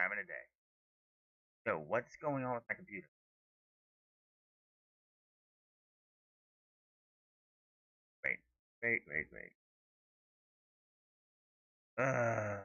Time of the day. So, what's going on with my computer? Wait, wait. Uh,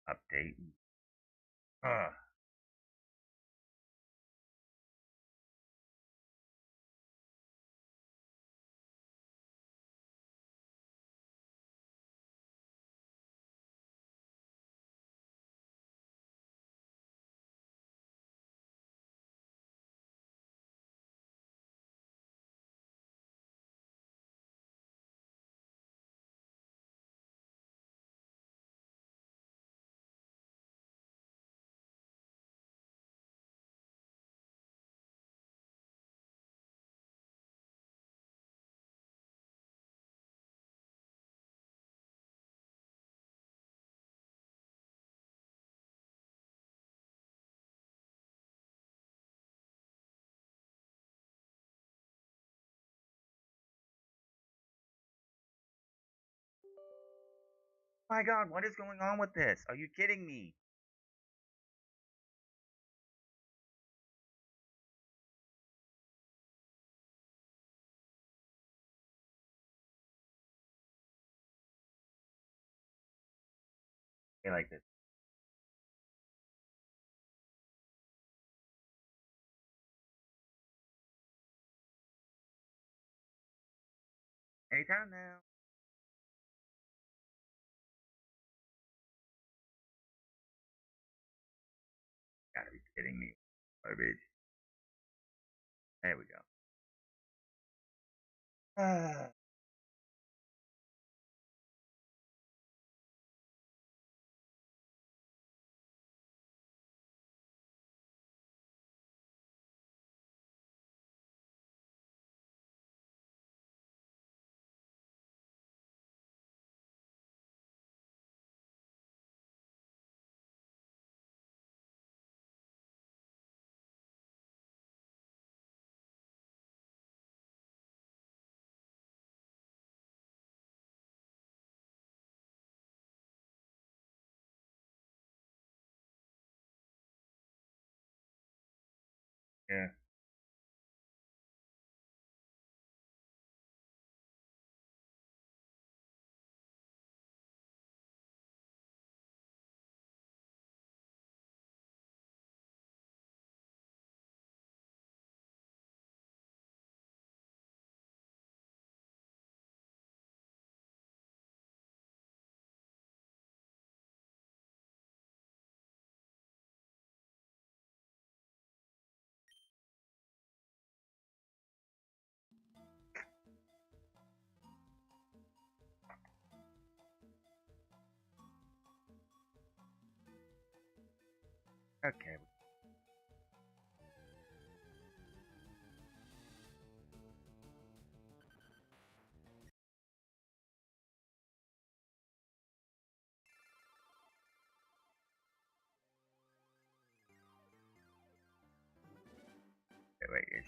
update. Uh, my God, what is going on with this? Are you kidding me? They like this. Anytime now. Gotta be kidding me. Garbage. There we go. Yeah. Okay. Wait.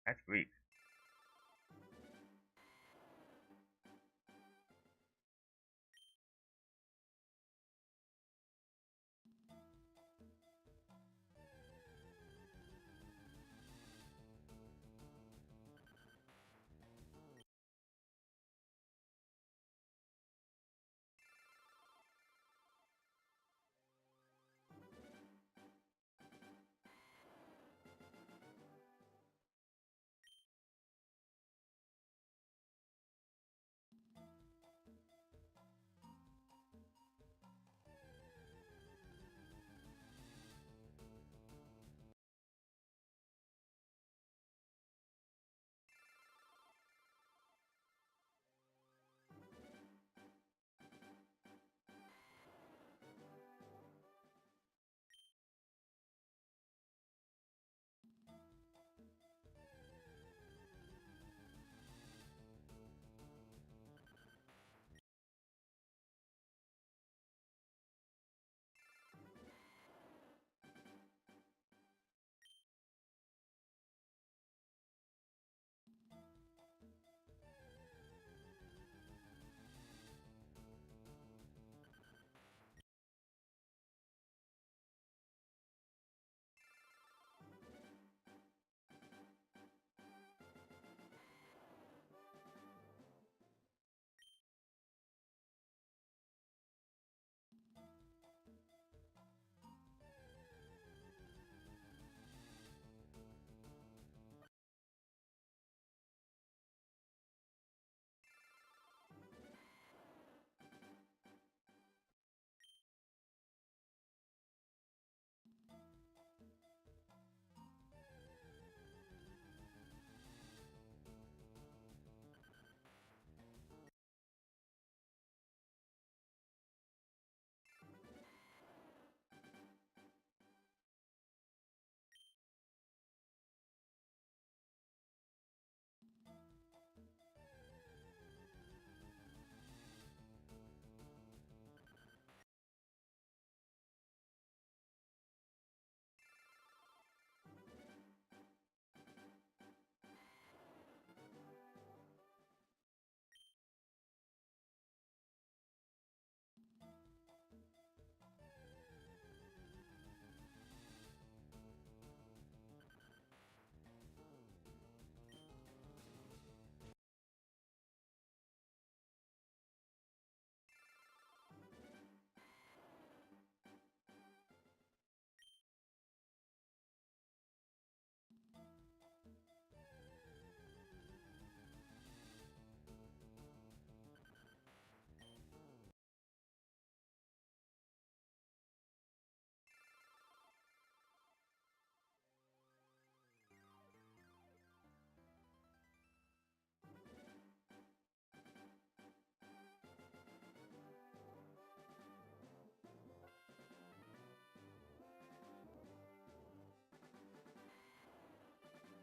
That's Greek.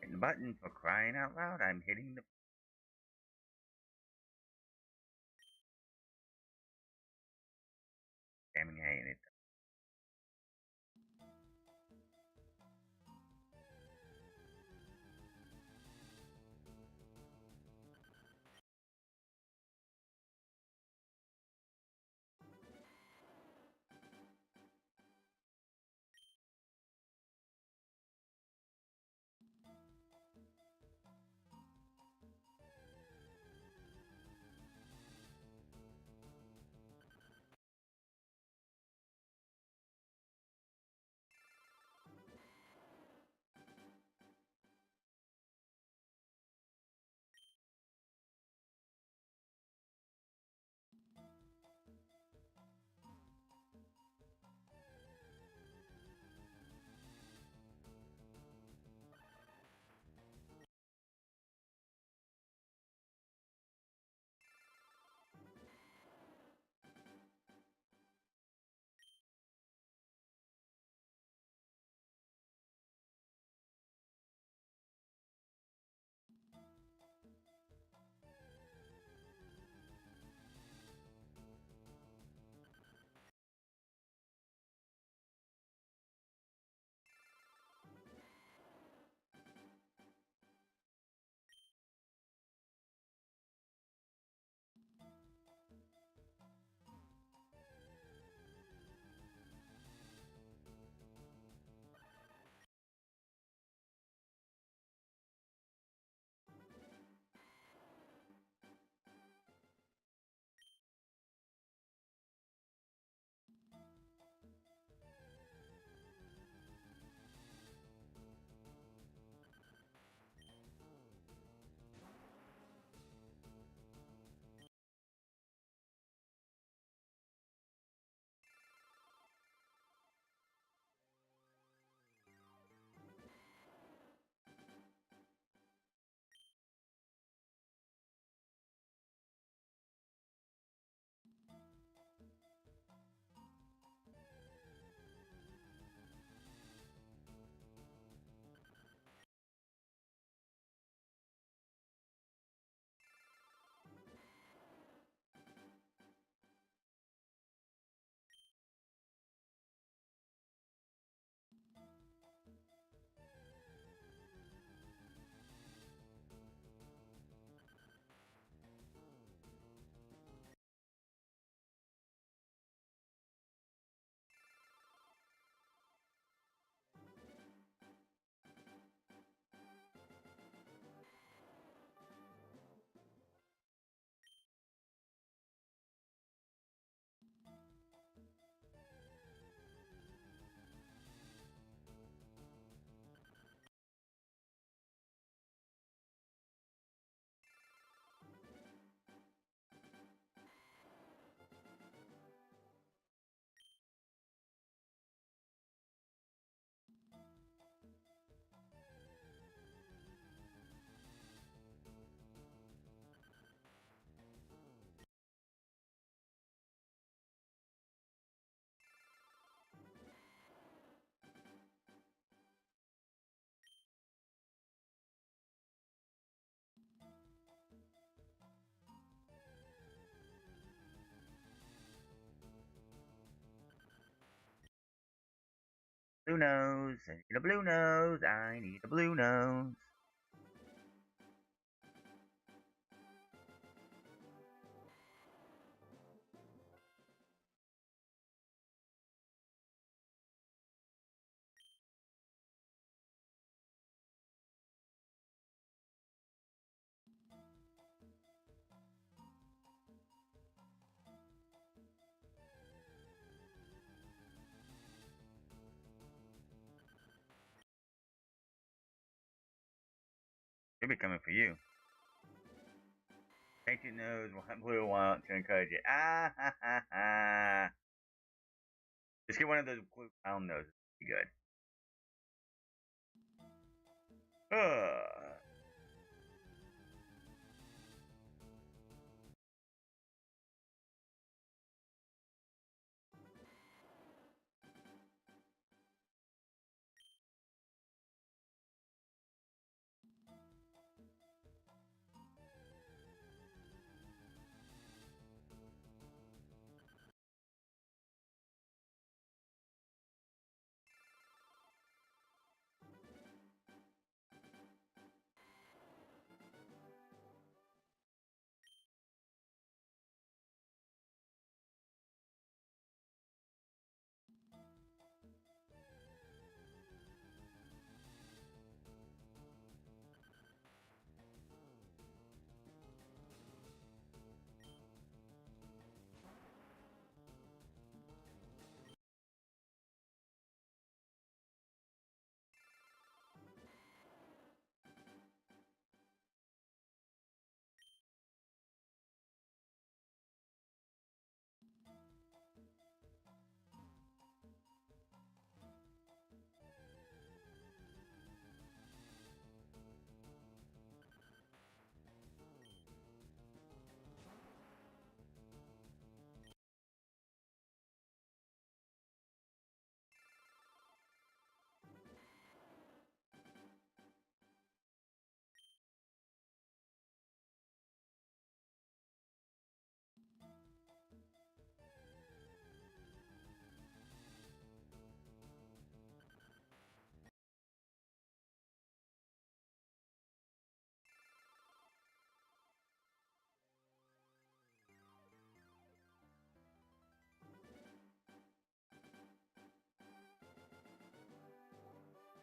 Hitting the button for crying out loud. I'm hitting the damn hay in it. Blue nose. I need a blue nose. I need a blue nose. They'll be coming for you. Paint your nose one blue one to encourage it. Ah ha ha ha. Just get one of those blue round noses. Be good.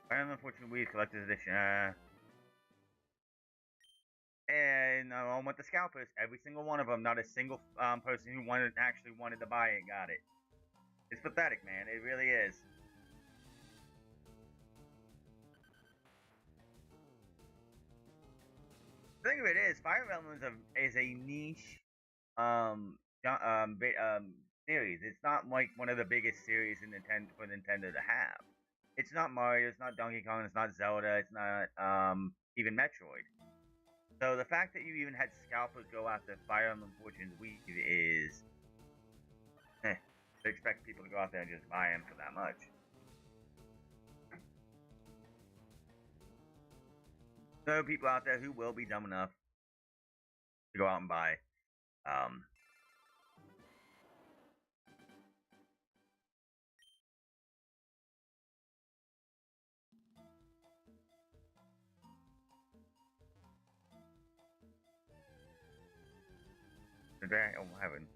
Final Unfortunate Weed Collector's Edition. And on with the scalpers, every single one of them, not a single person who actually wanted to buy it got it. It's pathetic, man. It really is. The thing of it is, Fire Emblem is a niche series. It's not like one of the biggest series in for Nintendo to have. It's not Mario, it's not Donkey Kong, it's not Zelda, it's not even Metroid. So the fact that you even had scalpers go after Fire Emblem Fortune's Weave is to expect people to go out there and just buy them for that much. There are people out there who will be dumb enough to go out and buy oh heaven.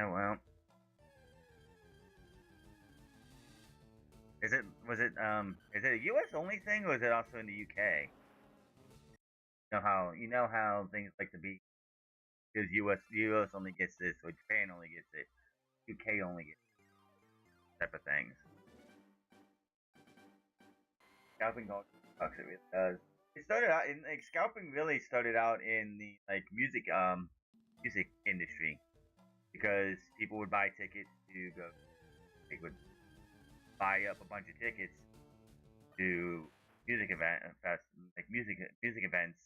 Well, is it a US only thing or is it also in the UK? You know how things like to be because US only gets this or Japan only gets it, UK only gets this type of things. Scalping goes sucks, it really does. It started out in like scalping really started out in the like music industry because people would buy tickets to go. They would buy up a bunch of tickets to music event fest like music events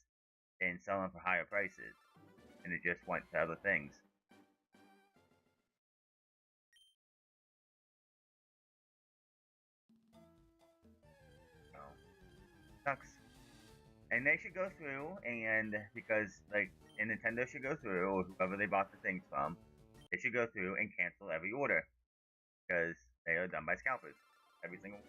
and sell them for higher prices, and it just went to other things. So sucks. And they should go through and because like and Nintendo should go through or whoever they bought the things from, they should go through and cancel every order because they are done by scalpers. Every single.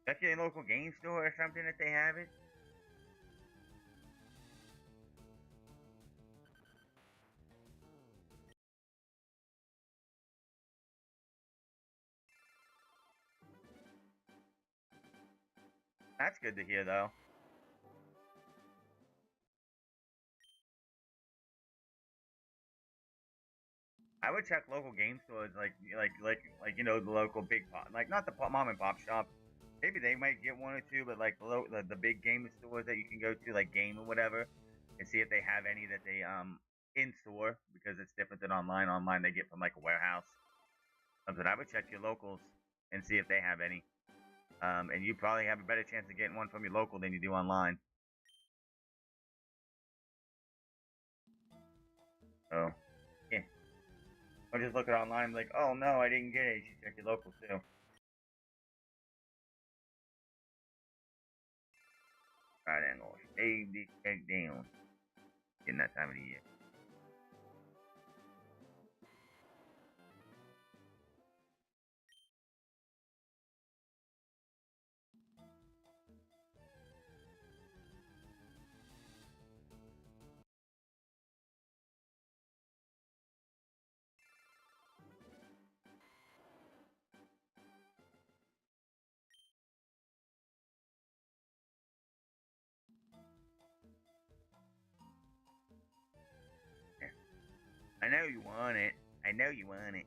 Check your local game store or something if they have it. That's good to hear though. I would check local game stores like the local big pop like not the mom and pop shops. Maybe they might get one or two, but like the big game stores that you can go to like Game or whatever, and see if they have any that they in store because it's different than online. Online they get from like a warehouse. But I would check your locals and see if they have any. And you probably have a better chance of getting one from your local than you do online. So yeah, or just look at online like, oh no, I didn't get it. You should check your local too. Right, then, Lord, shave this cake down. In that time of the year. I know you want it. I know you want it.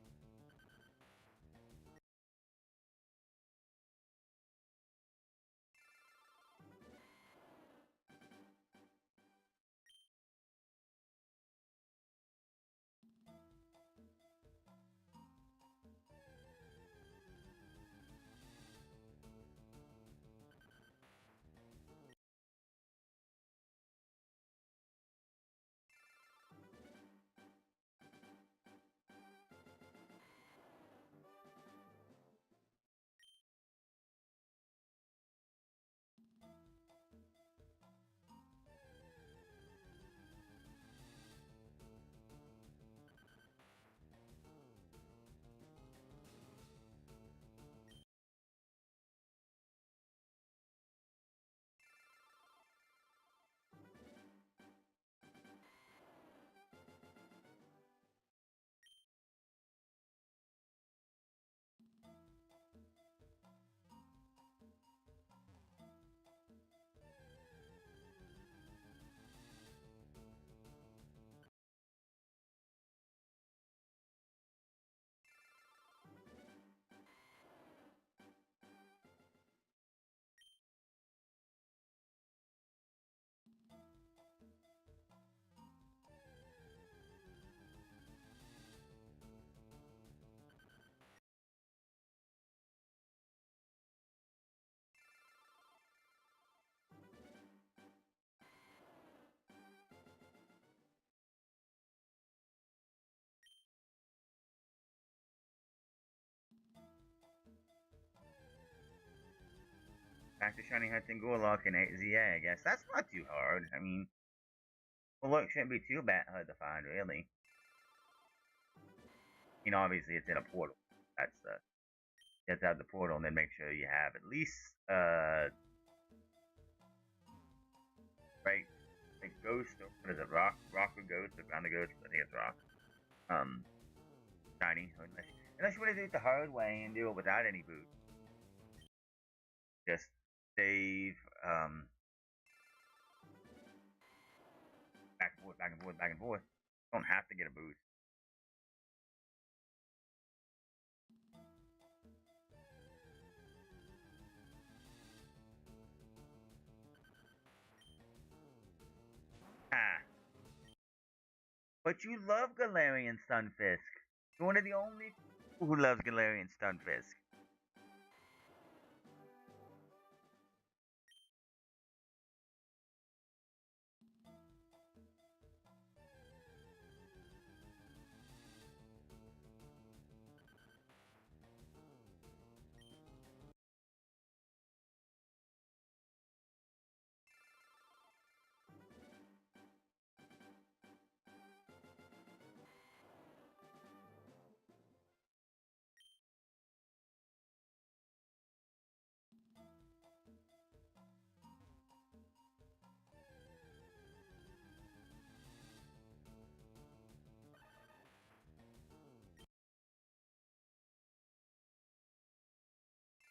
Back to Shiny Hunting Gorlock and AZA, I guess. That's not too hard. I mean, Gorlock shouldn't be too bad hard to find, really. Obviously it's in a portal. That's the You have to have the portal, and then make sure you have at least right, like ghost or what is it, rock or ghost or ground or ghost? I think it's rock. Um, shiny. Unless you want to do it the hard way and do it without any boots. Just save back and forth, back and forth, back and forth. Don't have to get a boost. Ah, but you love Galarian Stunfisk. You're one of the only people who loves Galarian Stunfisk.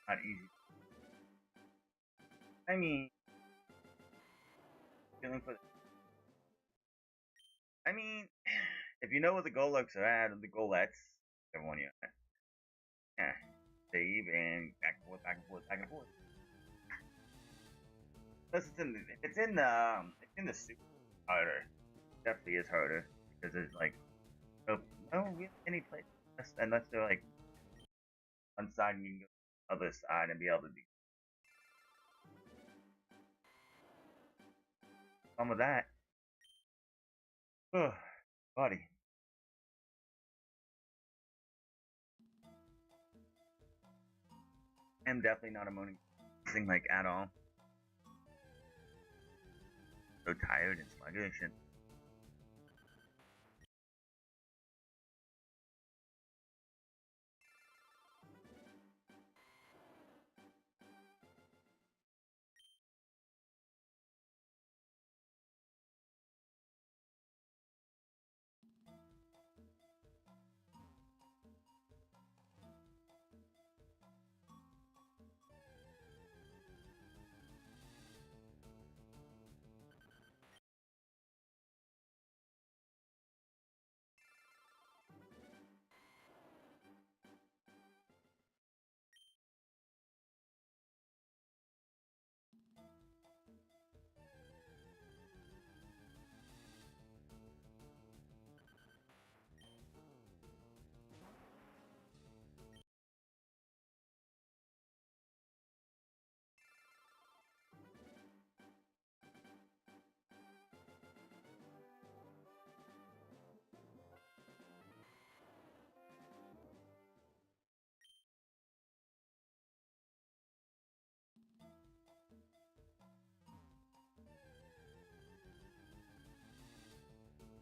Not easy. I mean, feeling for. I mean, if you know what the Golux are at, or the Golets, everyone you yeah, save and back and forth, back and forth, back and forth. Plus, it's in the suit harder. Definitely is harder because it's like no really any place unless they're like one side and you can go to the other side and be able to do some of that. Ugh, buddy. I'm definitely not a moaning thing like at all. So tired and sluggish and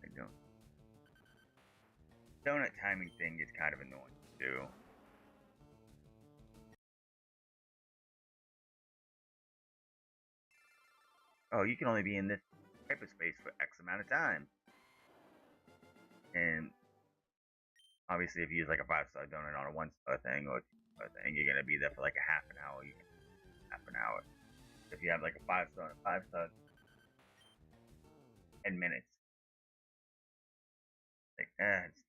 I don't. Donut timing thing is kind of annoying too. Oh, you can only be in this hyperspace for X amount of time. And obviously, if you use like a 5-star donut on a 1-star thing or a 2-star thing, you're gonna be there for like a half an hour. You can half an hour. If you have like a 5-star and a 5-star, 10 minutes. Like, it's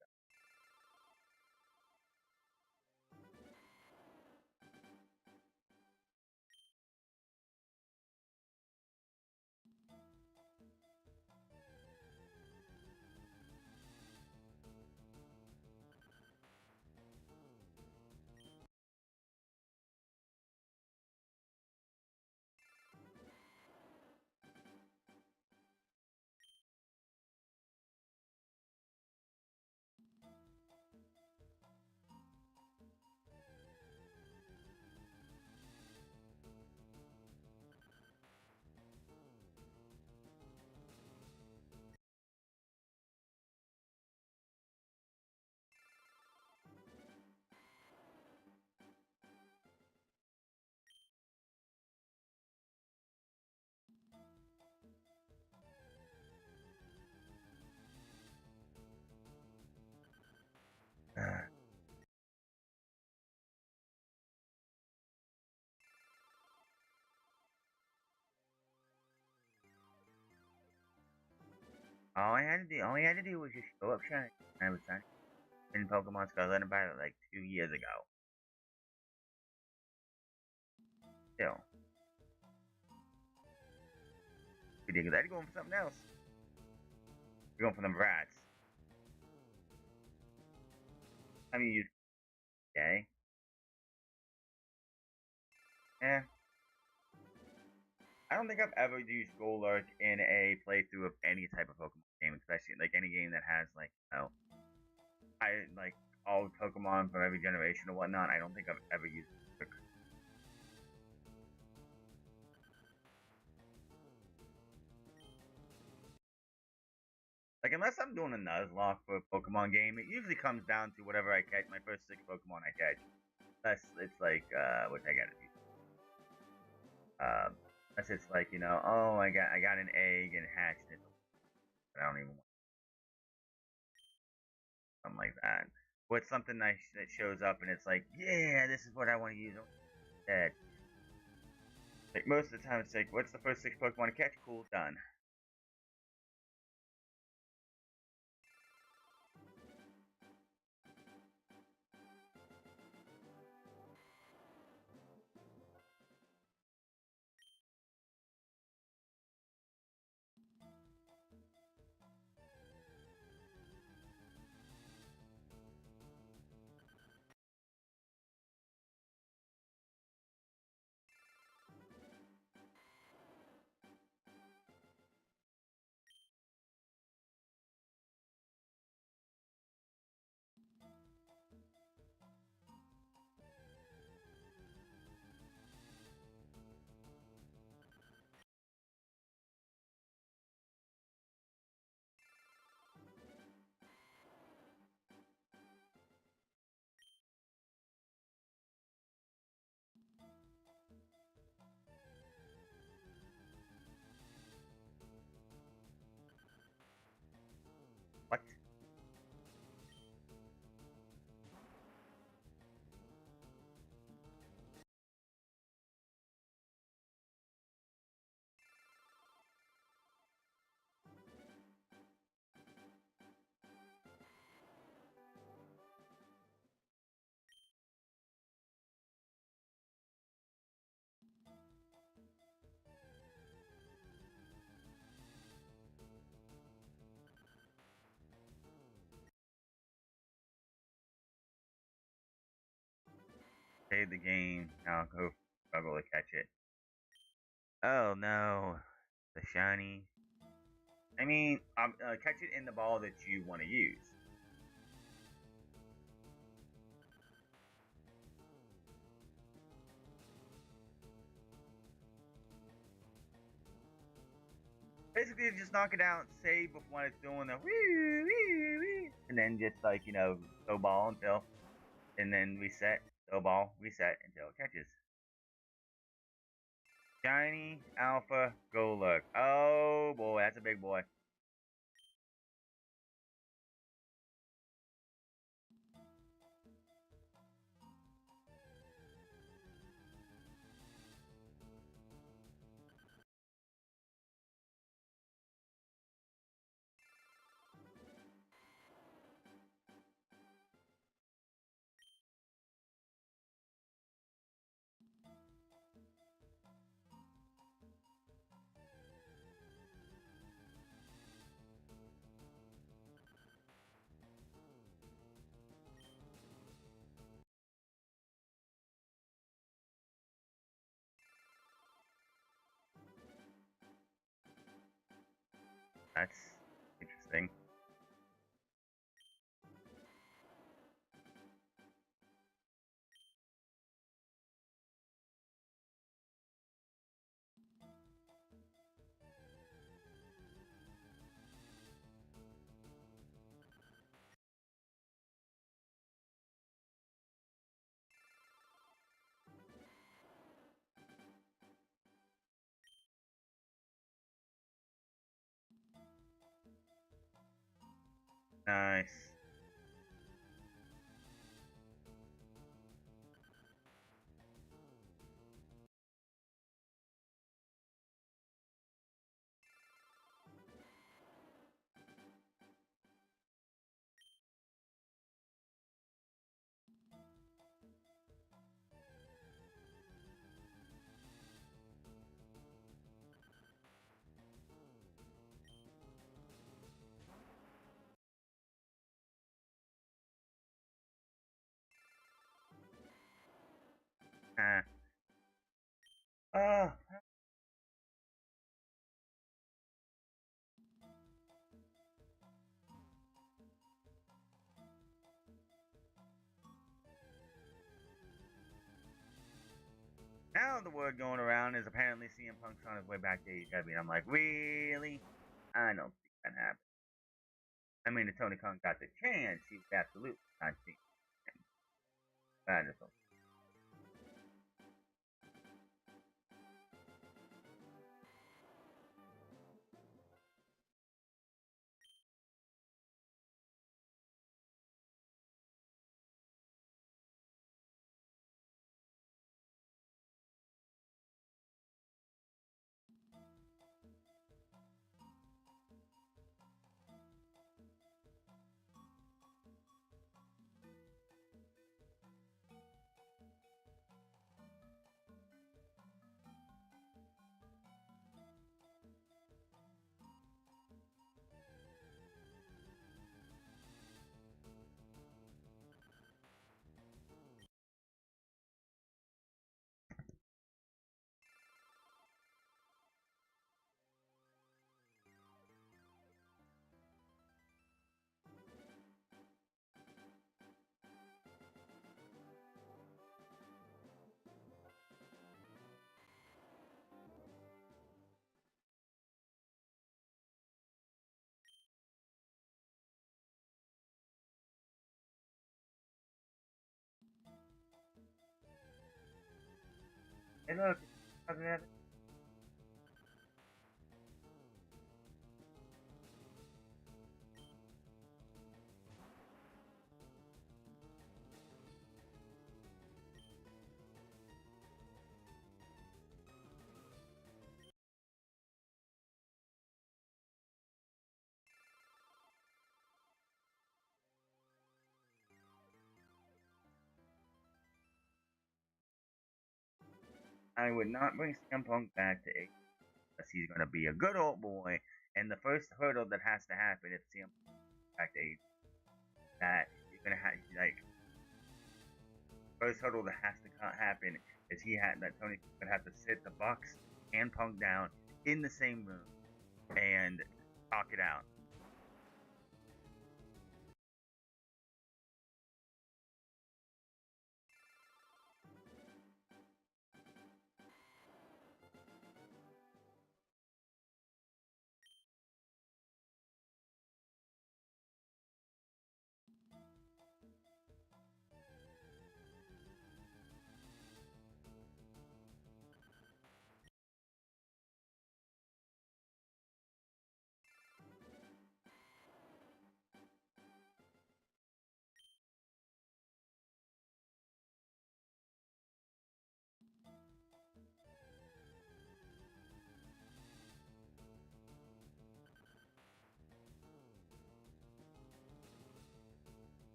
All I had to do was just show up shiny. I was done in Pokemon Scarlet and Violet like 2 years ago. Still, ridiculous. I had to go for something else. We're going for them rats. I mean, you okay? Yeah. I don't think I've ever used Golurk in a playthrough of any type of Pokemon game, especially like any game that has like I like all Pokemon from every generation or whatnot. I don't think I've ever used Golurk. Like unless I'm doing a Nuzlocke for a Pokemon game, it usually comes down to whatever I catch, my first 6 Pokemon I catch. Unless it's like what I gotta do. Unless it's like, oh I got an egg and hatched it. But I don't even want something like that. Or it's something nice that shows up and it's like, yeah, this is what I want to use instead. Like most of the time it's like, what's the first 6 Pokemon to catch? Cool, done. What? Save the game. Now go struggle to catch it. Oh no. The shiny. I mean, catch it in the ball that you want to use. Basically, just knock it out, save before it's doing the wee, wee, wee, and then just like, go ball until, and then reset, go ball, reset until it catches. Shiny, Alpha, Golurk. Oh boy, that's a big boy. That's interesting. Nice. Uh, uh, Now the word going around is apparently CM Punk's on his way back to AEW. And I'm like, really? I don't see that happen. I mean, if Tony Khan got the chance, he would absolutely not see it. I just don't. Hey, look, I would not bring CM Punk back to AEW unless he's going to be a good old boy. And the first hurdle that has to happen if CM Punk goes back to AEW, that you're going to have, like, first hurdle that has to happen is that Tony would have to sit the Bucks and Punk down in the same room and talk it out.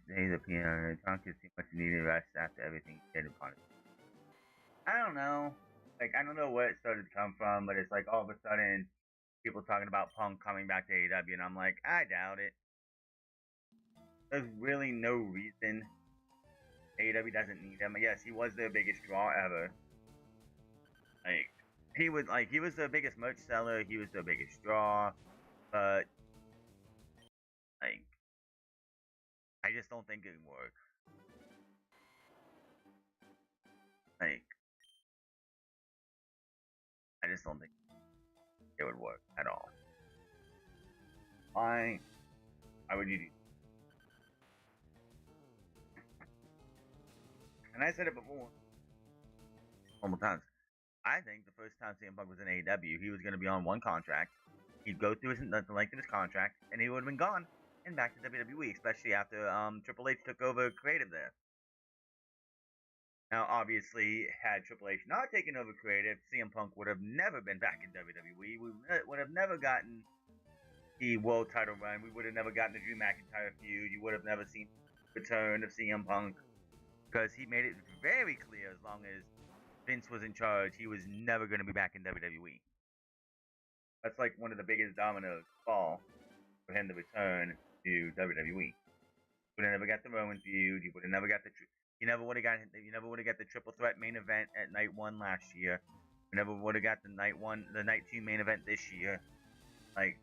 Days of piano, Punk is too much needed rest after everything he did upon it. I don't know. Like, I don't know where it started to come from, but it's like all of a sudden people talking about Punk coming back to AEW, and I'm like, I doubt it. There's really no reason AEW doesn't need him. Yes, he was their biggest draw ever. Like, he was the biggest merch seller. He was the biggest draw, but like, I just don't think it would work. Like, I just don't think it would work at all. Why? Why would you do? And I said it before, multiple times. I think the first time CM Punk was in AEW, he was going to be on one contract. He'd go through the length of his contract, and he would have been gone and back to WWE, especially after Triple H took over creative there. Now, obviously, had Triple H not taken over creative, CM Punk would have never been back in WWE. We would have never gotten the world title run. We would have never gotten the Drew McIntyre feud. You would have never seen the return of CM Punk because he made it very clear as long as Vince was in charge, he was never going to be back in WWE. That's like one of the biggest dominoes fall for him to return. to WWE. You would have never got the Roman feud. You would have never got the. You never would have got. You never would have got the triple threat main event at night one last year. You never would have got the night two main event this year. Like,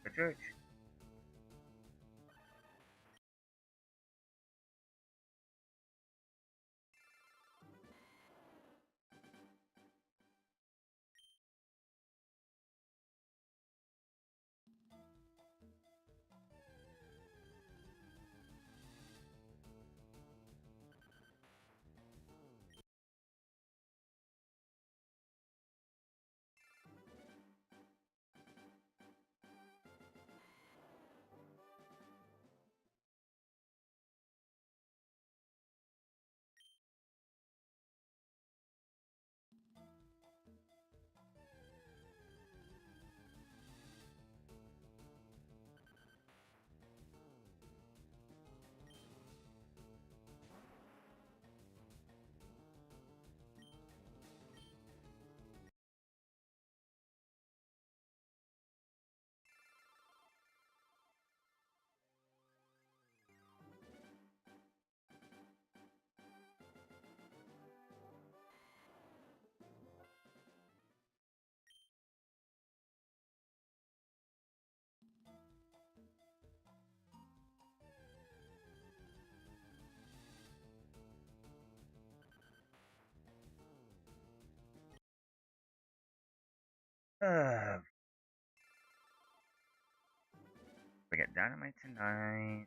the church. We got Dynamite tonight.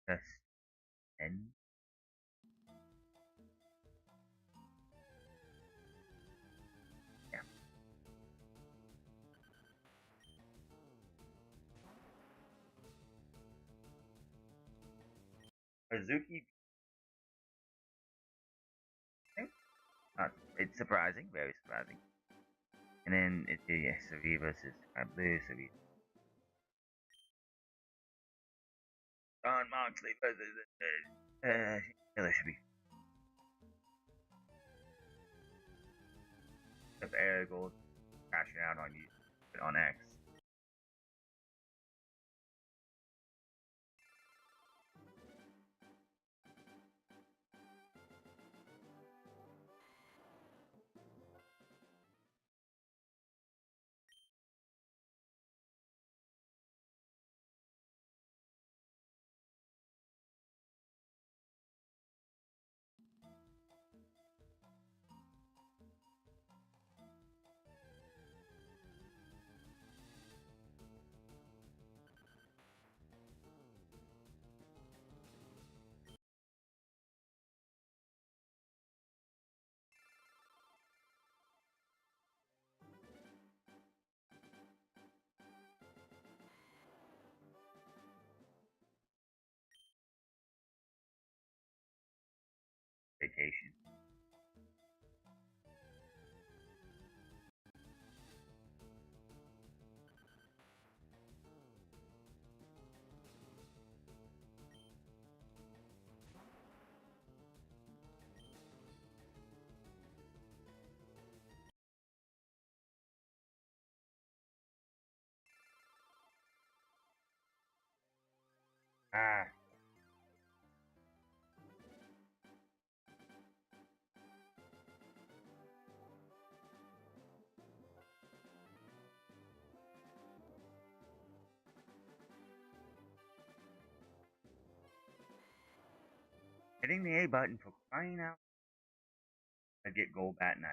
That's end. Yeah. Hazuki. It's surprising, very surprising. And then it's Savi versus Blue Savi. Don Moxley versus Taylor should be if Eric Gold crashing out on you on X. Vacation. Ah, hitting the A button for crying out. I get gold bat and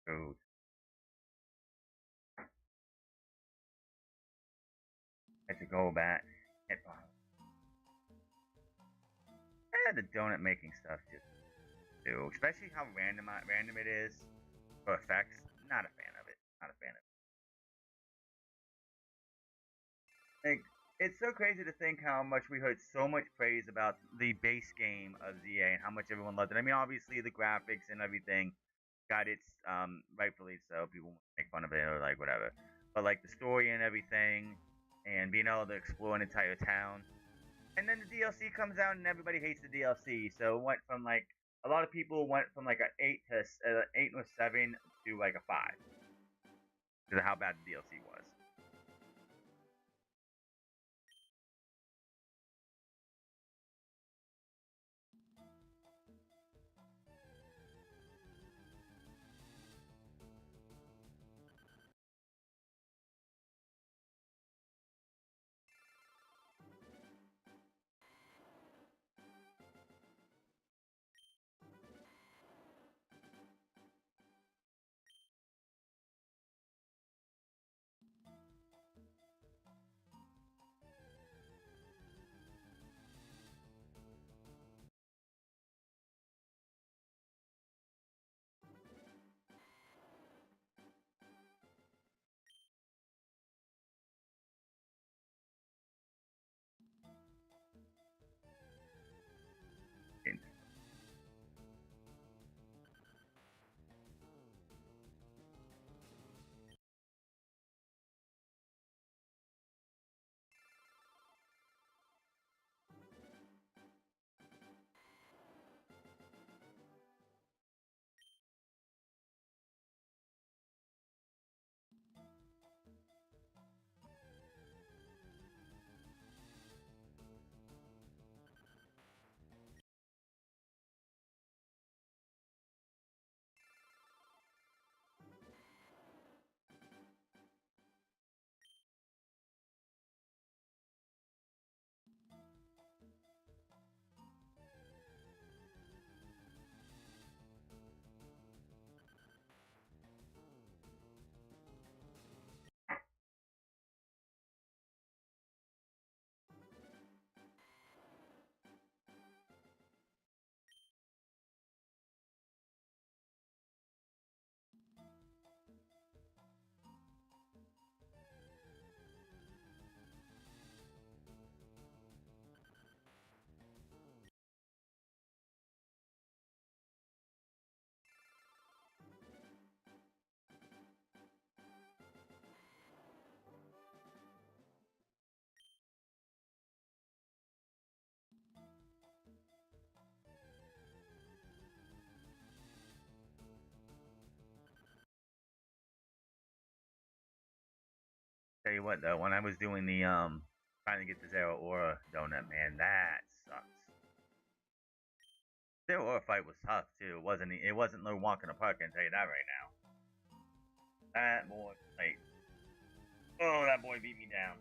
Food. Had to go back. The donut making stuff just too, especially how random it is for effects. Not a fan of it. Not a fan of it. Like, it's so crazy to think how much we heard so much praise about the base game of ZA and how much everyone loved it. I mean, obviously the graphics and everything got its rightfully so. People make fun of it or like whatever, but like the story and everything, and being able to explore an entire town. And then the DLC comes out and everybody hates the DLC. So it went from like a lot of people went from like an 8 or 7 to like a 5 because of how bad the DLC was. Tell you what though, when I was doing the trying to get the Zero Aura donut, man, that sucks. Zero Aura fight was tough too. It wasn't no walk in the park, I can tell you that right now. That boy, like, oh, that boy beat me down.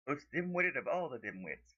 Most dim-witted of all the dimwits.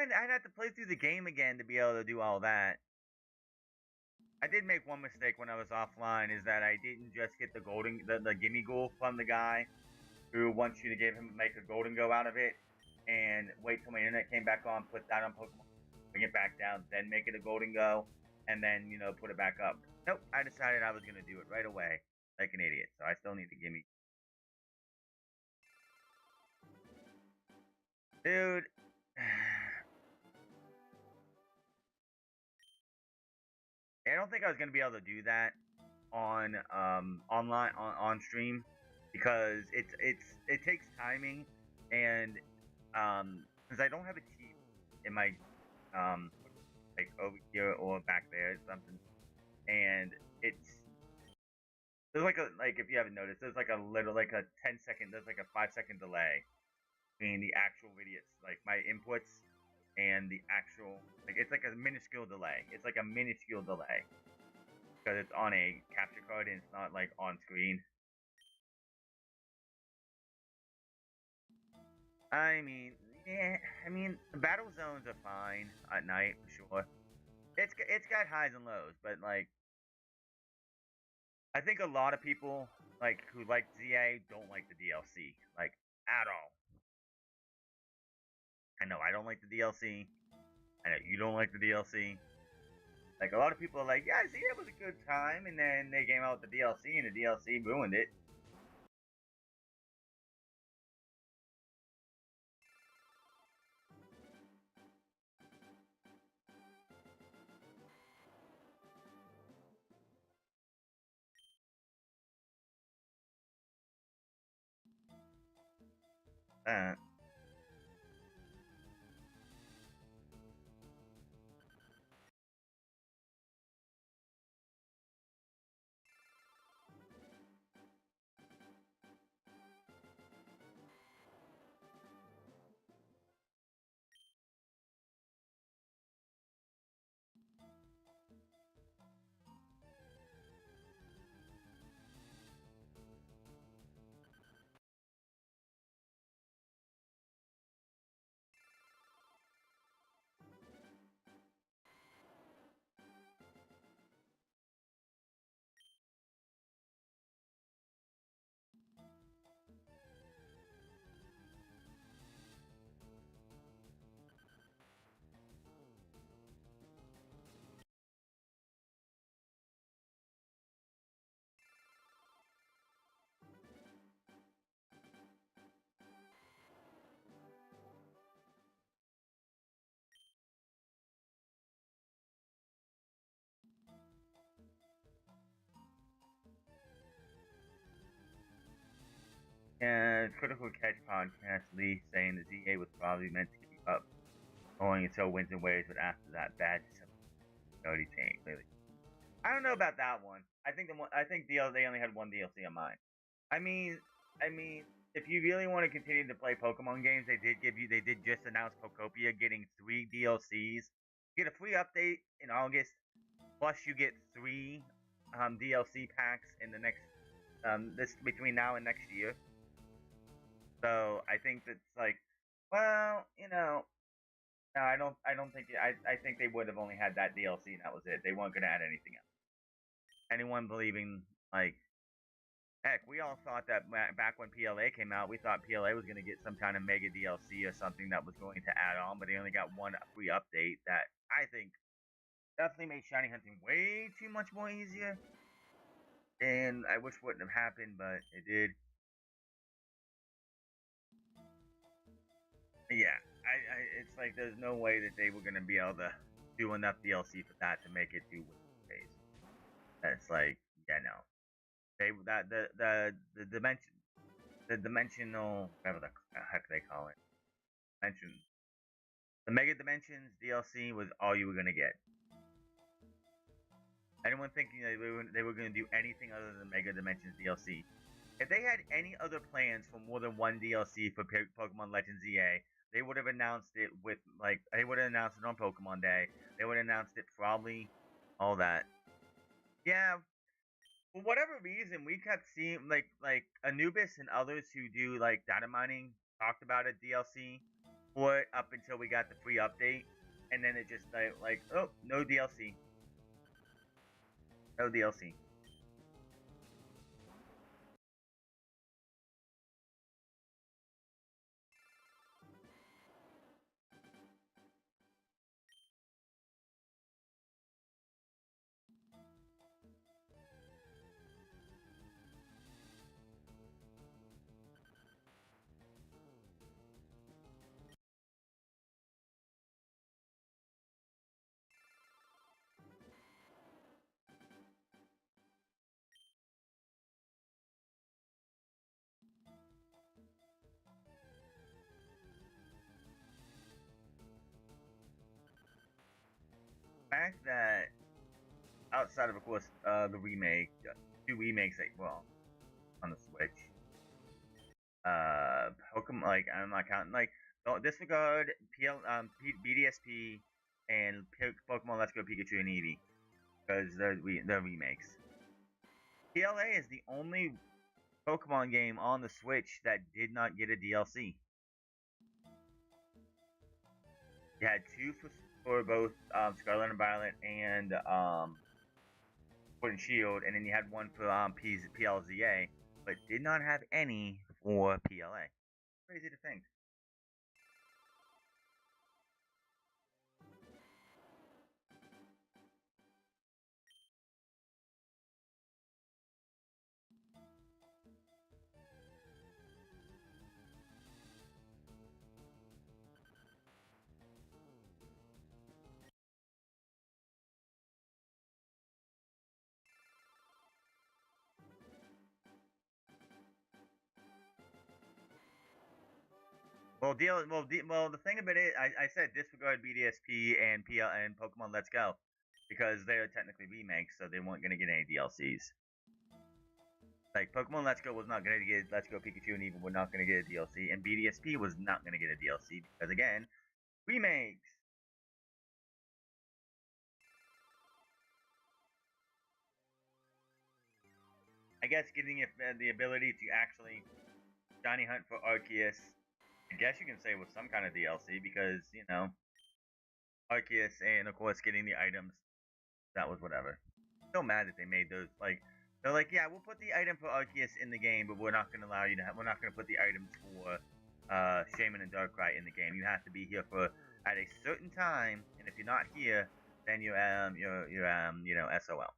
I'd have to play through the game again to be able to do all that. I did make one mistake when I was offline, is that I didn't just get the gimme goal from the guy who wants you to make a golden go out of it, and wait till my internet came back on, put that on Pokemon, bring it back down, then make it a golden go, and then put it back up. Nope, I decided I was gonna do it right away, like an idiot. So I still need the gimme. Dude. I don't think I was gonna be able to do that on online on stream, because it takes timing, and since I don't have a TV in my like over here or back there or something, and there's like if you haven't noticed, there's like a little, like a 10 second, there's like a 5 second delay between the actual videos, like my inputs, and the actual, like, it's like a minuscule delay. It's like a minuscule delay because it's on a capture card and it's not like on screen. I mean, yeah, I mean the battle zones are fine at night for sure. It's got highs and lows, but like I think a lot of people like who like ZA don't like the DLC like at all. I know I don't like the DLC. I know you don't like the DLC. Like a lot of people are like, yeah, ZA was a good time, and then they came out with the DLC, and the DLC ruined it. Uh, Critical Catch podcast, Lee saying the ZA was probably meant to keep up going until Winds and Waves, but after that, bad already changed. Clearly, I don't know about that one. I think they only had one DLC on mine. I mean, I mean, if you really want to continue to play Pokemon games, they did just announce Pokopia getting 3 DLCs. You get a free update in August, plus you get 3 DLC packs in the next this between now and next year. So I think that's like, well, no, I don't think I think they would have only had that DLC and that was it. They weren't gonna add anything else. Anyone believing like, heck, we all thought that back when PLA came out, we thought PLA was gonna get some kind of mega DLC or something that was going to add on, but they only got one free update that I think definitely made shiny hunting way too much more easier. And I wish wouldn't have happened, but it did. Yeah, it's like there's no way that they were gonna be able to do enough DLC for that to make it do phase. That's like, yeah, no. They that the dimensional, whatever the heck they call it, dimension, the Mega Dimensions DLC was all you were gonna get. Anyone thinking that they were gonna do anything other than Mega Dimensions DLC? If they had any other plans for more than one DLC for Pokemon Legends EA, they would have announced it with, like, they would have announced it on Pokemon Day. They would have announced it probably, all that. Yeah, for whatever reason, we kept seeing like Anubis and others who do like data mining talked about a DLC for it up until we got the free update, and then it just like oh, no DLC, no DLC. The fact that outside of course the remake, two remakes, like, well, on the Switch, Pokemon, like, I'm not counting, like, don't disregard BDSP and Pokemon Let's Go Pikachu and Eevee because they're remakes. PLA is the only Pokemon game on the Switch that did not get a DLC. You had two for both Scarlet and Violet and Sword and Shield, and then you had one for PLZA, but did not have any for PLA. Crazy to think. Well, the thing about it, I said disregard BDSP and PL and Pokemon Let's Go because they are technically remakes, so they weren't gonna get any DLCs. Like Pokemon Let's Go was not gonna get Let's Go Pikachu, and even we're not gonna get a DLC, and BDSP was not gonna get a DLC because again, remakes. I guess getting the ability to actually shiny hunt for Arceus, I guess you can say was some kind of DLC because Arceus, and of course getting the items, that was whatever. So mad that they made those, like, they're like, yeah, we'll put the item for Arceus in the game, but we're not gonna allow you to we're not gonna put the items for Shaman and Darkrai in the game. You have to be here for at a certain time, and if you're not here, then you're SOL.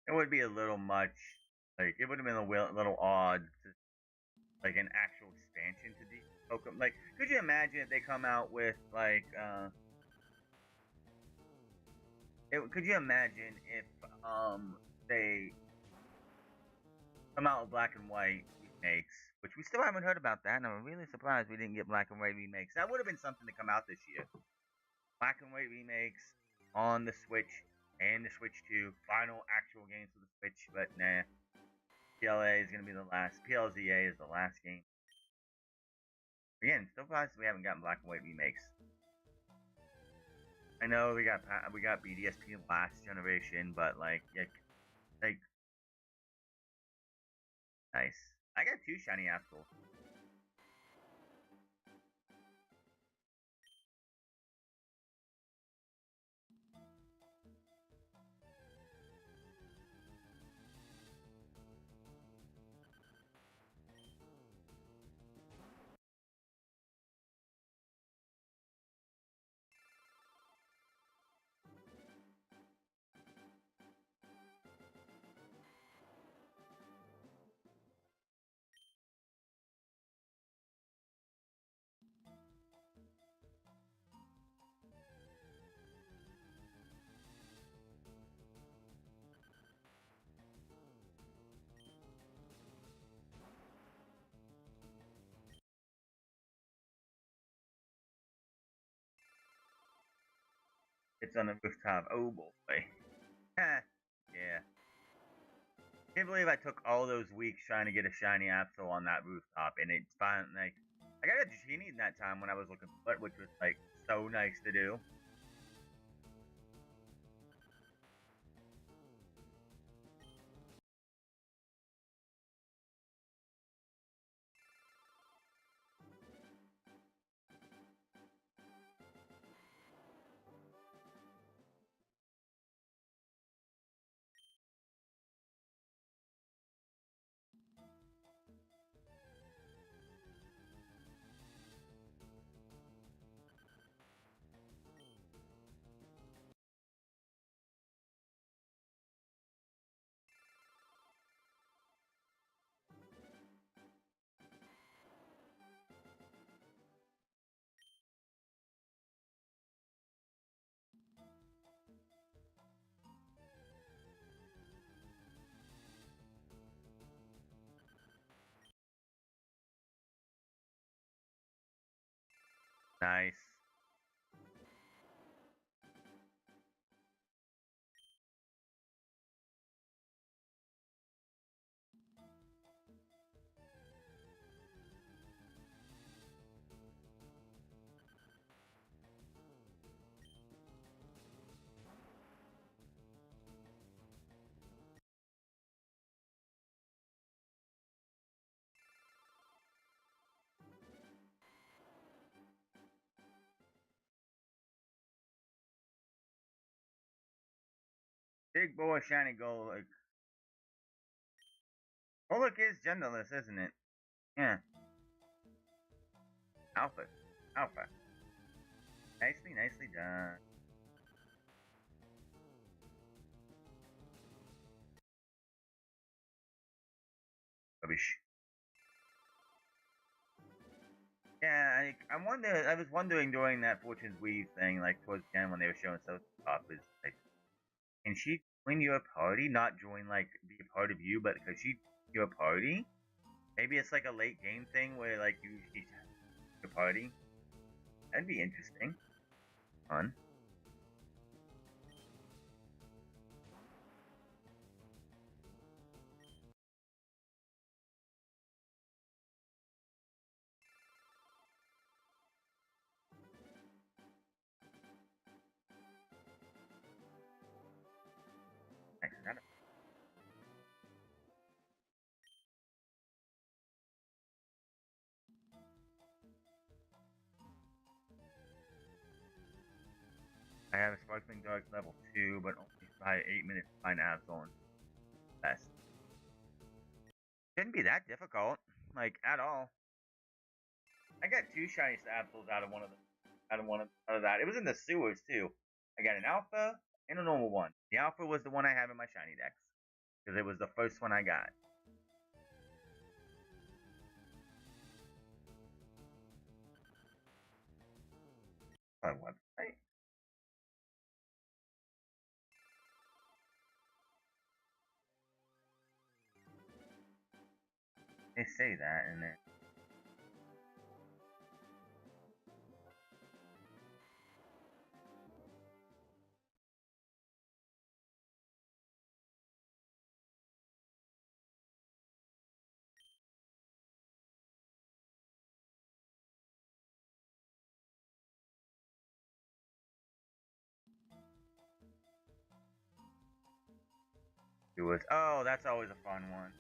It would be a little much. Like it would have been a little odd to like an actual expansion to the Pokemon. Like, could you imagine if they come out with like could you imagine if they come out with Black and White remakes, which we still haven't heard about that, and I'm really surprised we didn't get Black and White remakes. That would have been something to come out this year. Black and White remakes on the Switch and the Switch 2, final actual games for the Switch, but nah. PLA is gonna be the last. PLZA is the last game. Again, still surprised we haven't gotten black and white remakes. I know we got BDSP last generation, but like nice. I got 2 shiny apples. It's on the rooftop. Oh boy. Yeah. Can't believe I took all those weeks trying to get a shiny Absol on that rooftop, and it's finally like I got a genie in that time when I was looking for it, which was like so nice to do. Nice. Big boy shiny gold. Like, oh look, it's genderless, isn't it? Yeah. Alpha. Alpha. Nicely, nicely done. Rubbish. Yeah, I wonder. I was wondering during that Fortune's Weave thing, like towards the end when they were showing stuff up, is like, can she join your party? Not join like be a part of you, but because she your party? Maybe it's like a late game thing where like you she's your party. That'd be interesting. Fun. Thanks. I have a Sparkling Dark level 2, but only by 8 minutes behind Absol. Best. Shouldn't be that difficult, like at all. I got 2 shiny Absols out of one of them. Out of that. It was in the sewers too. I got an alpha and a normal one. The alpha was the one I have in my shiny decks because it was the first one I got. Website. They say that in there. It was. Oh, that's always a fun one.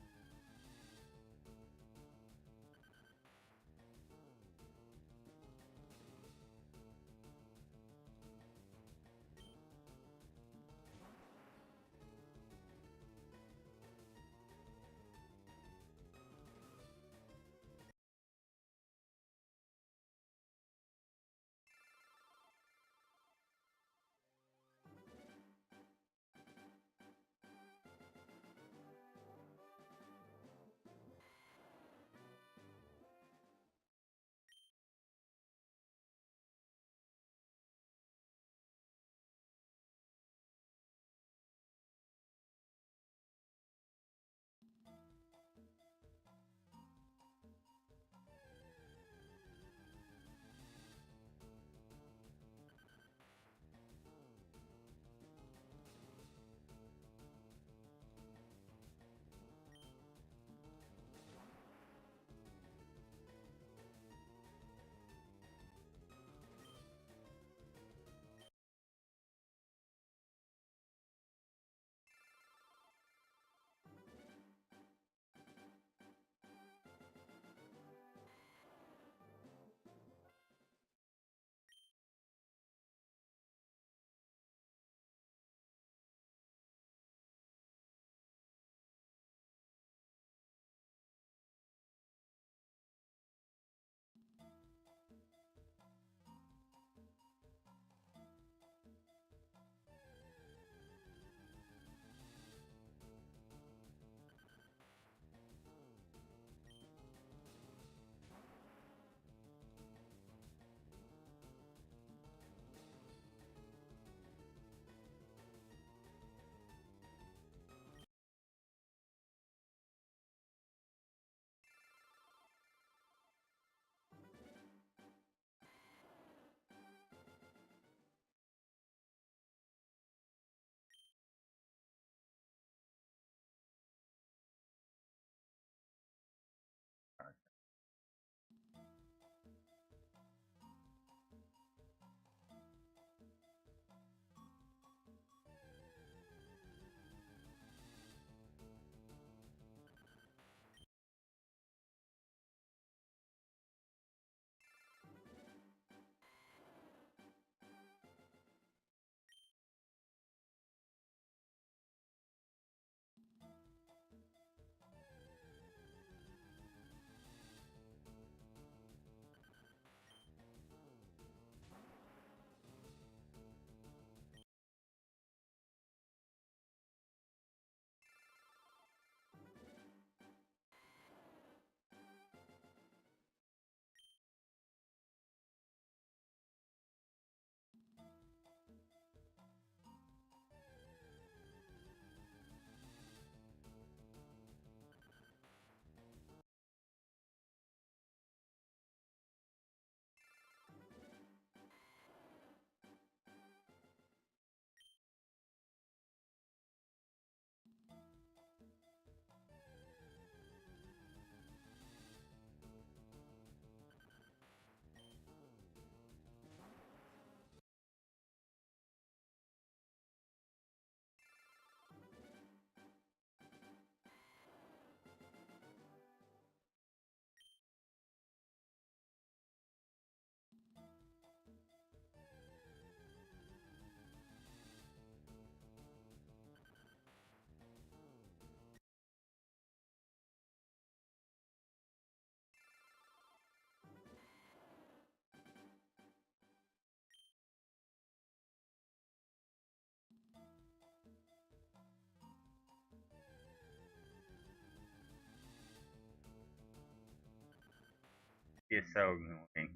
It's so annoying.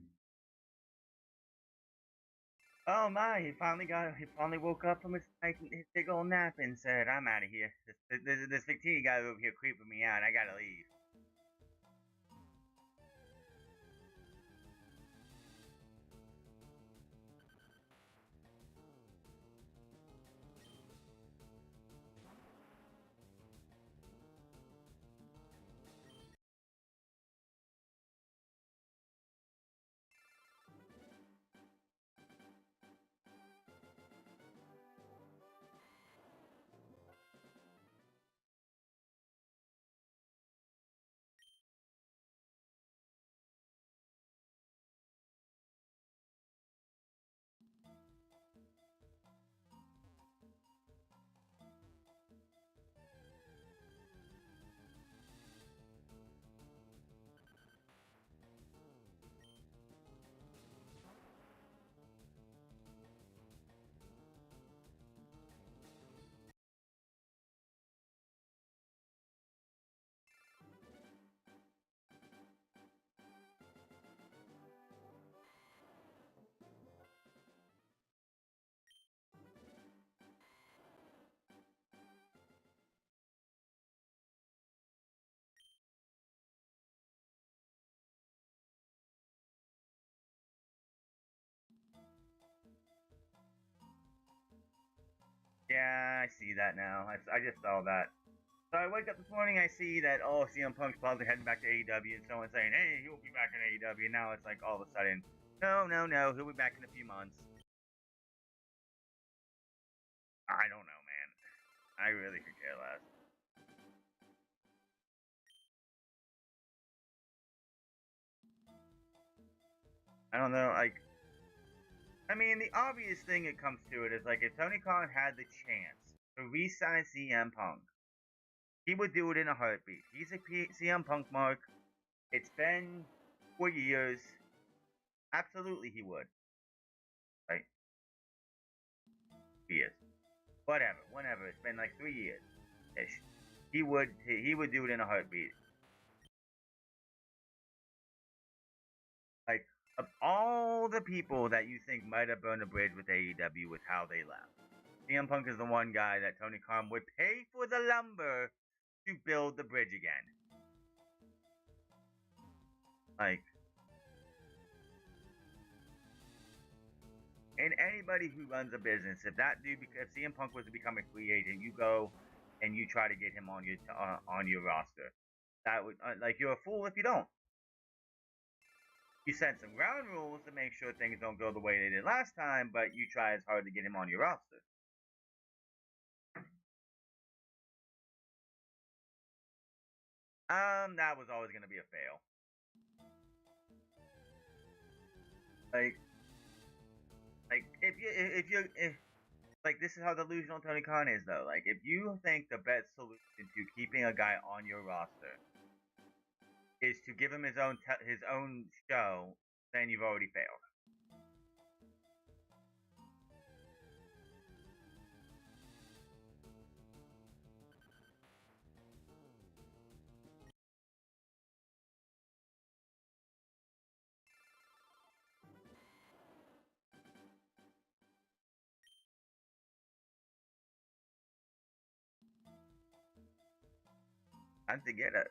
Oh my! He finally woke up from his big old nap and said, "I'm out of here. This Victini guy over here creeping me out. I gotta leave." Yeah, I see that now. I just saw that. So I wake up this morning, I see that, oh, CM Punk's probably heading back to AEW, and someone's saying, hey, he'll be back in AEW. And now it's like all of a sudden, no, no, no, he'll be back in a few months. I don't know, man. I really could care less. I don't know, like, I mean, the obvious thing it comes to it is, like, if Tony Khan had the chance to re-sign CM Punk, he would do it in a heartbeat. He's a CM Punk mark. It's been 4 years. Absolutely, he would. Right? He is. Whatever, whenever. It's been like 3 years ish. He would do it in a heartbeat. Like, of all the people that you think might have burned a bridge with AEW with how they left, CM Punk is the one guy that Tony Khan would pay for the lumber to build the bridge again. Like, and anybody who runs a business, if CM Punk was to become a free agent, you go and you try to get him on your roster. That would like you're a fool if you don't. You set some ground rules to make sure things don't go the way they did last time, but you try as hard to get him on your roster. That was always going to be a fail. Like, if like this is how delusional Tony Khan is though. Like, if you think the best solution to keeping a guy on your roster is to give him his own show, then you've already failed. Time to get it.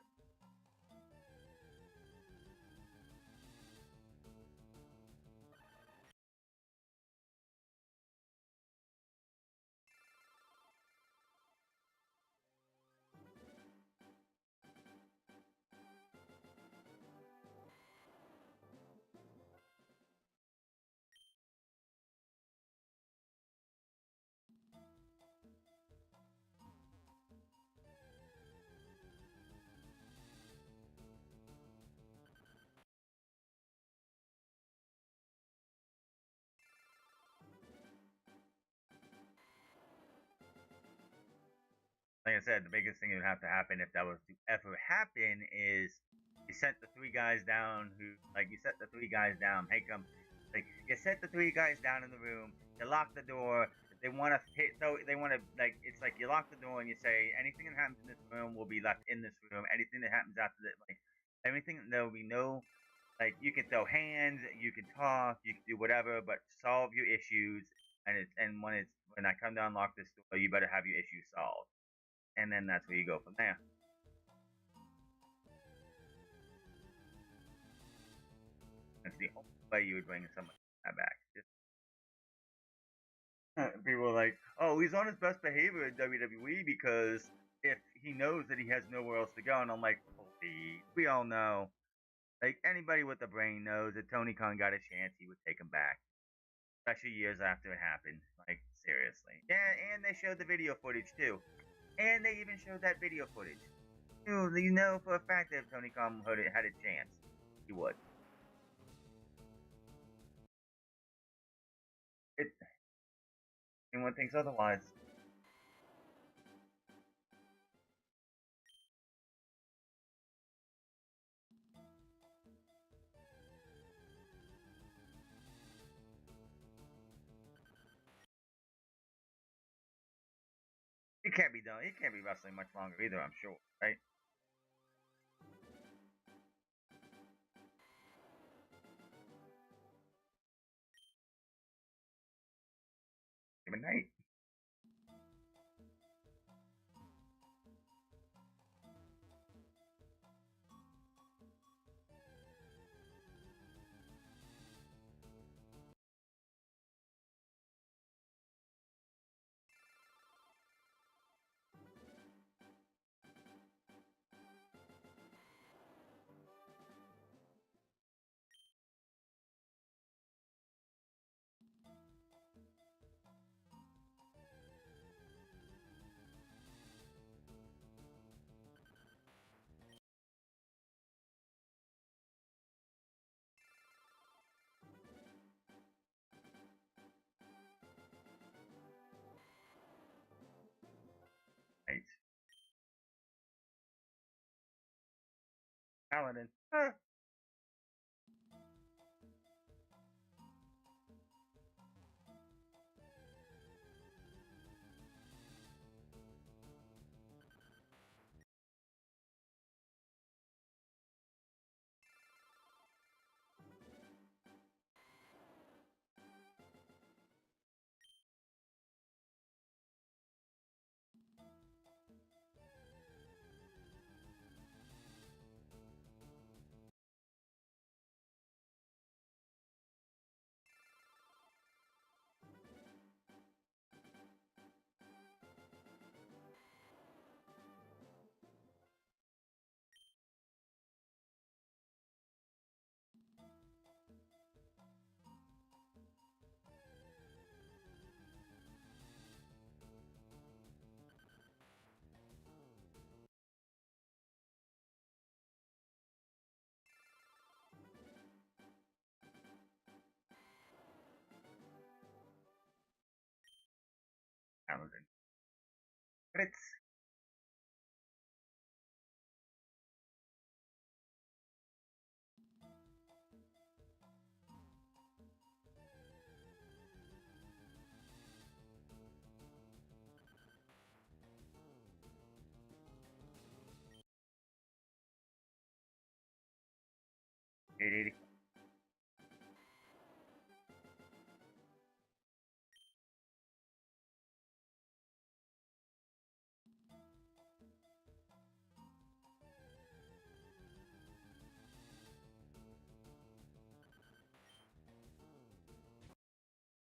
Like I said, the biggest thing that would have to happen if that was to ever happen is you set the three guys down you set the three guys down, make them, like, you set the three guys down in the room, you lock the door, they want to hit, so they want to, like, it's like you lock the door and you say, anything that happens in this room will be left in this room, anything that happens after that, like, everything, there will be no, like, you can throw hands, you can talk, you can do whatever, but solve your issues, and when I come down, lock this door, you better have your issues solved. And then that's where you go from there. That's the only way you would bring someone back. People are like, oh, he's on his best behavior in WWE because if he knows that he has nowhere else to go, and I'm like, please, we all know. Like, anybody with a brain knows that Tony Khan got a chance, he would take him back. Especially years after it happened. Like, seriously. Yeah, and they showed the video footage, too. And they even showed that video footage. You know for a fact that if Tony Khan had a chance, he would. It, anyone thinks otherwise. It can't be done. It can't be wrestling much longer either, I'm sure, right? Good night. Paladin. Huh. Paladin. Crits. Eight.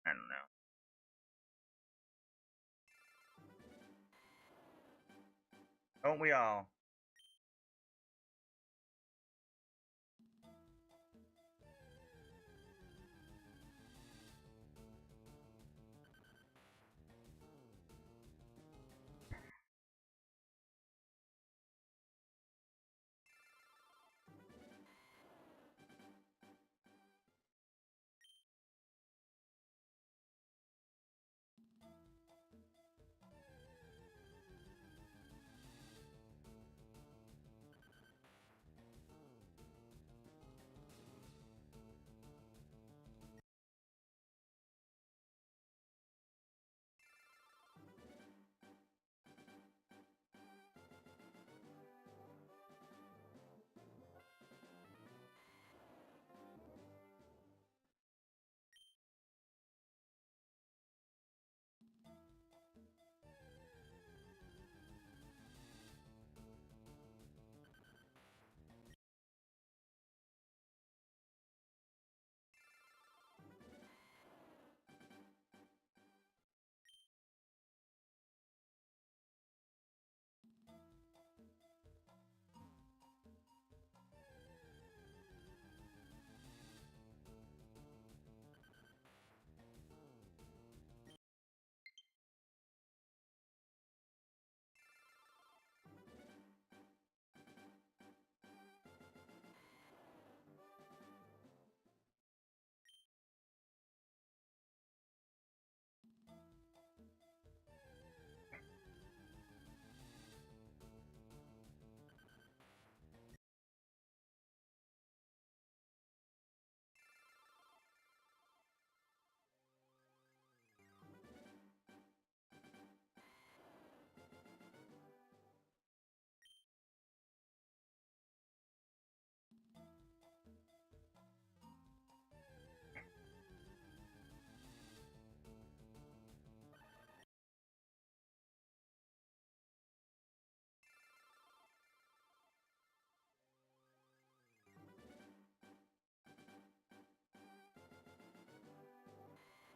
I don't know. Don't we all?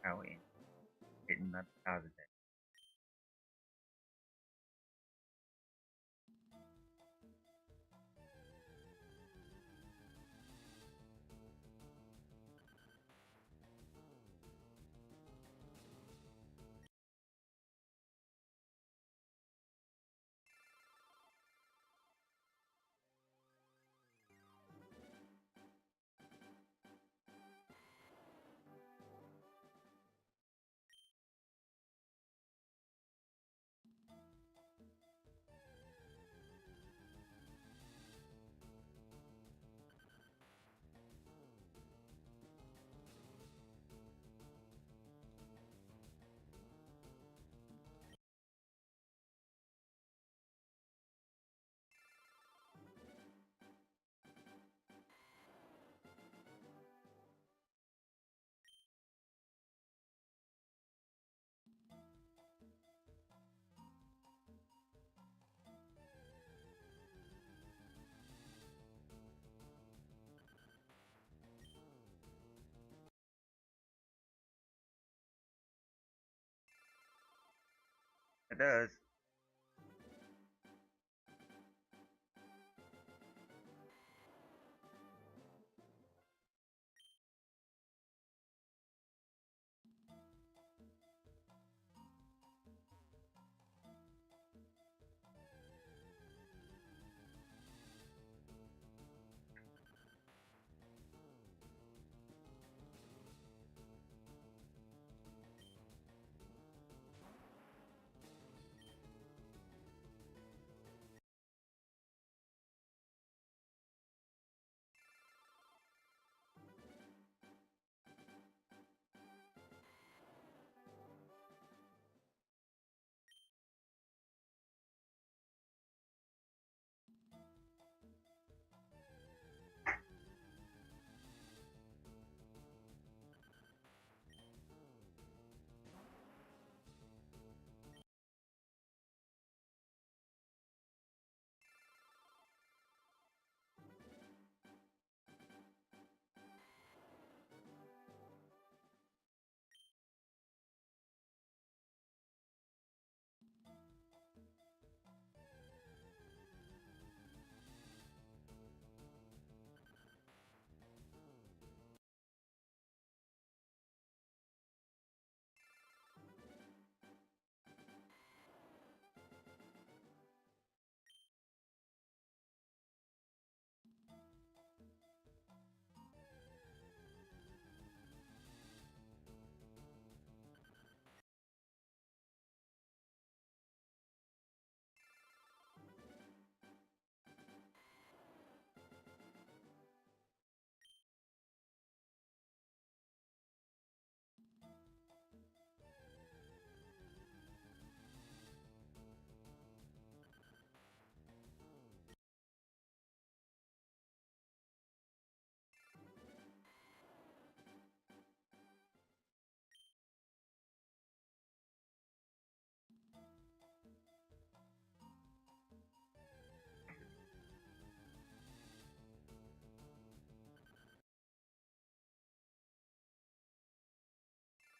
Are we? Getting that out of it. does.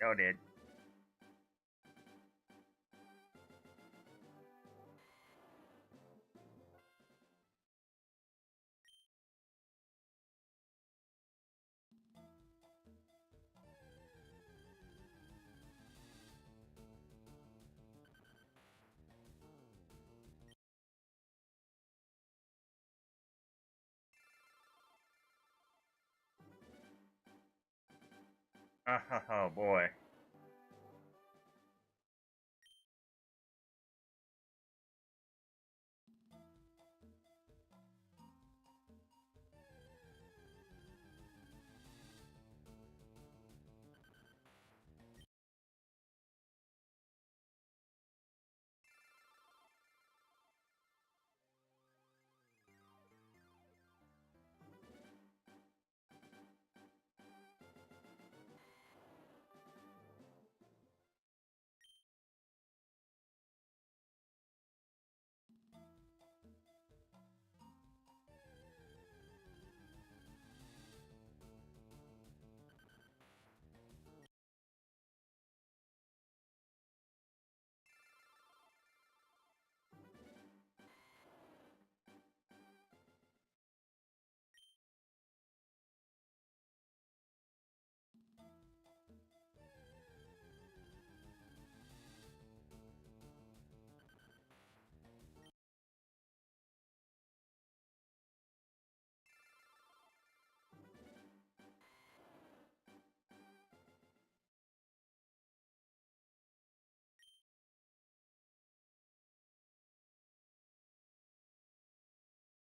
Y'all did. Oh boy.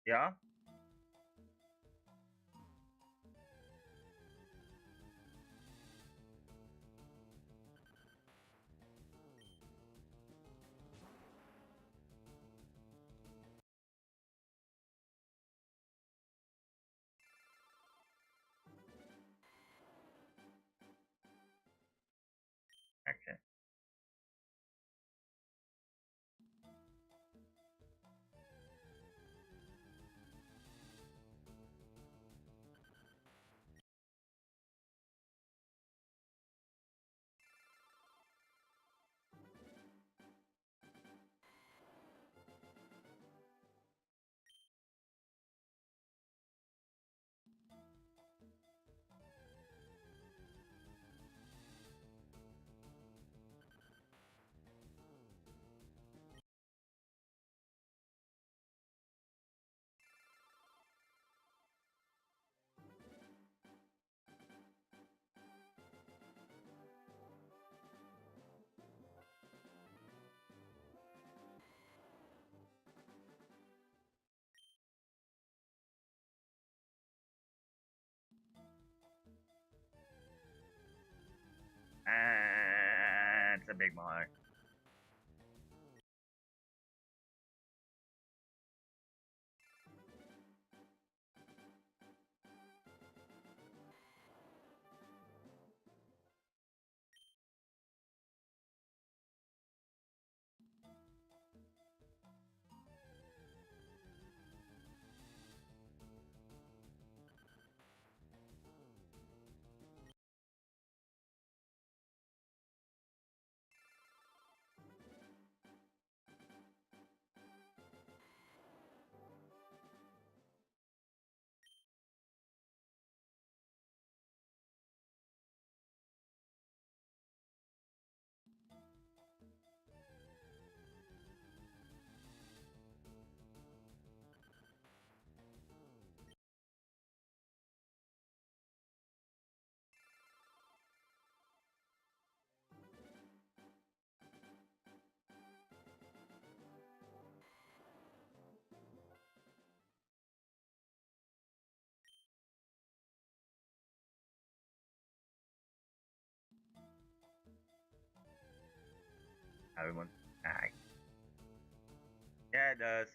Yeah? Okay. a big monarch. Everyone. Alright. Yeah, it does.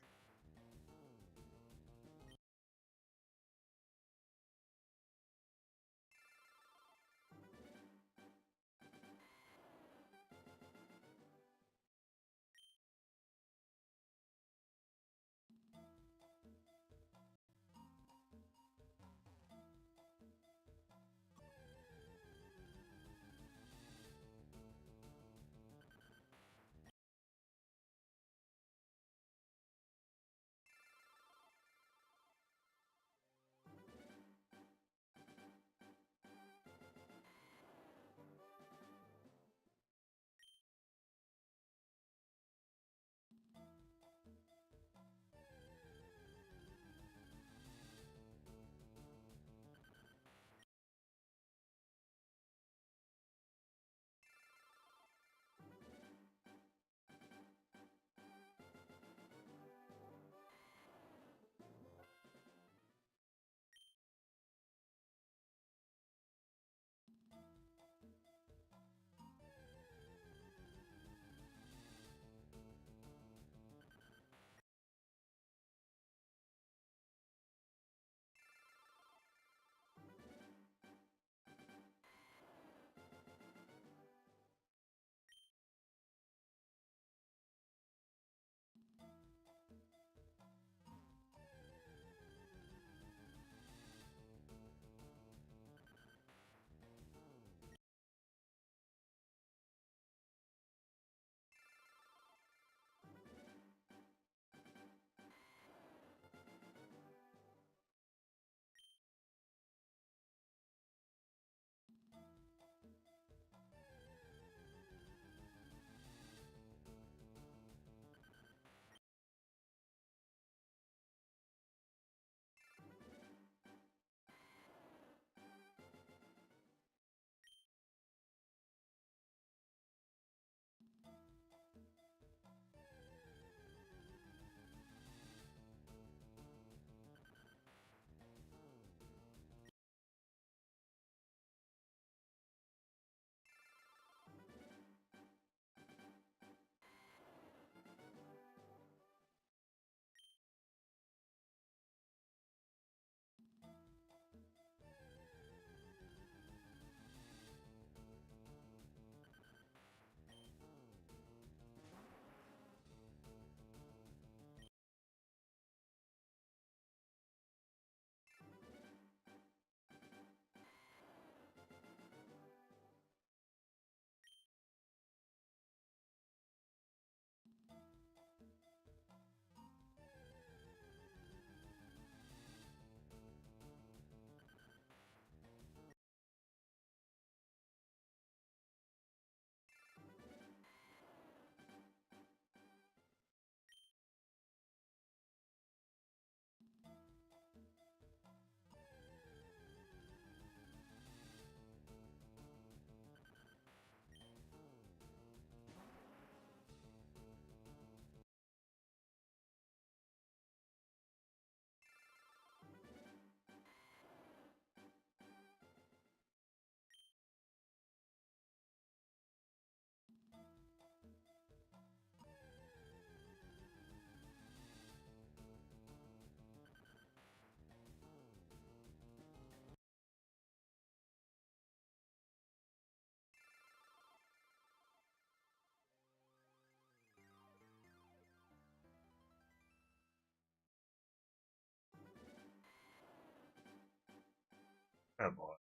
Oh boy.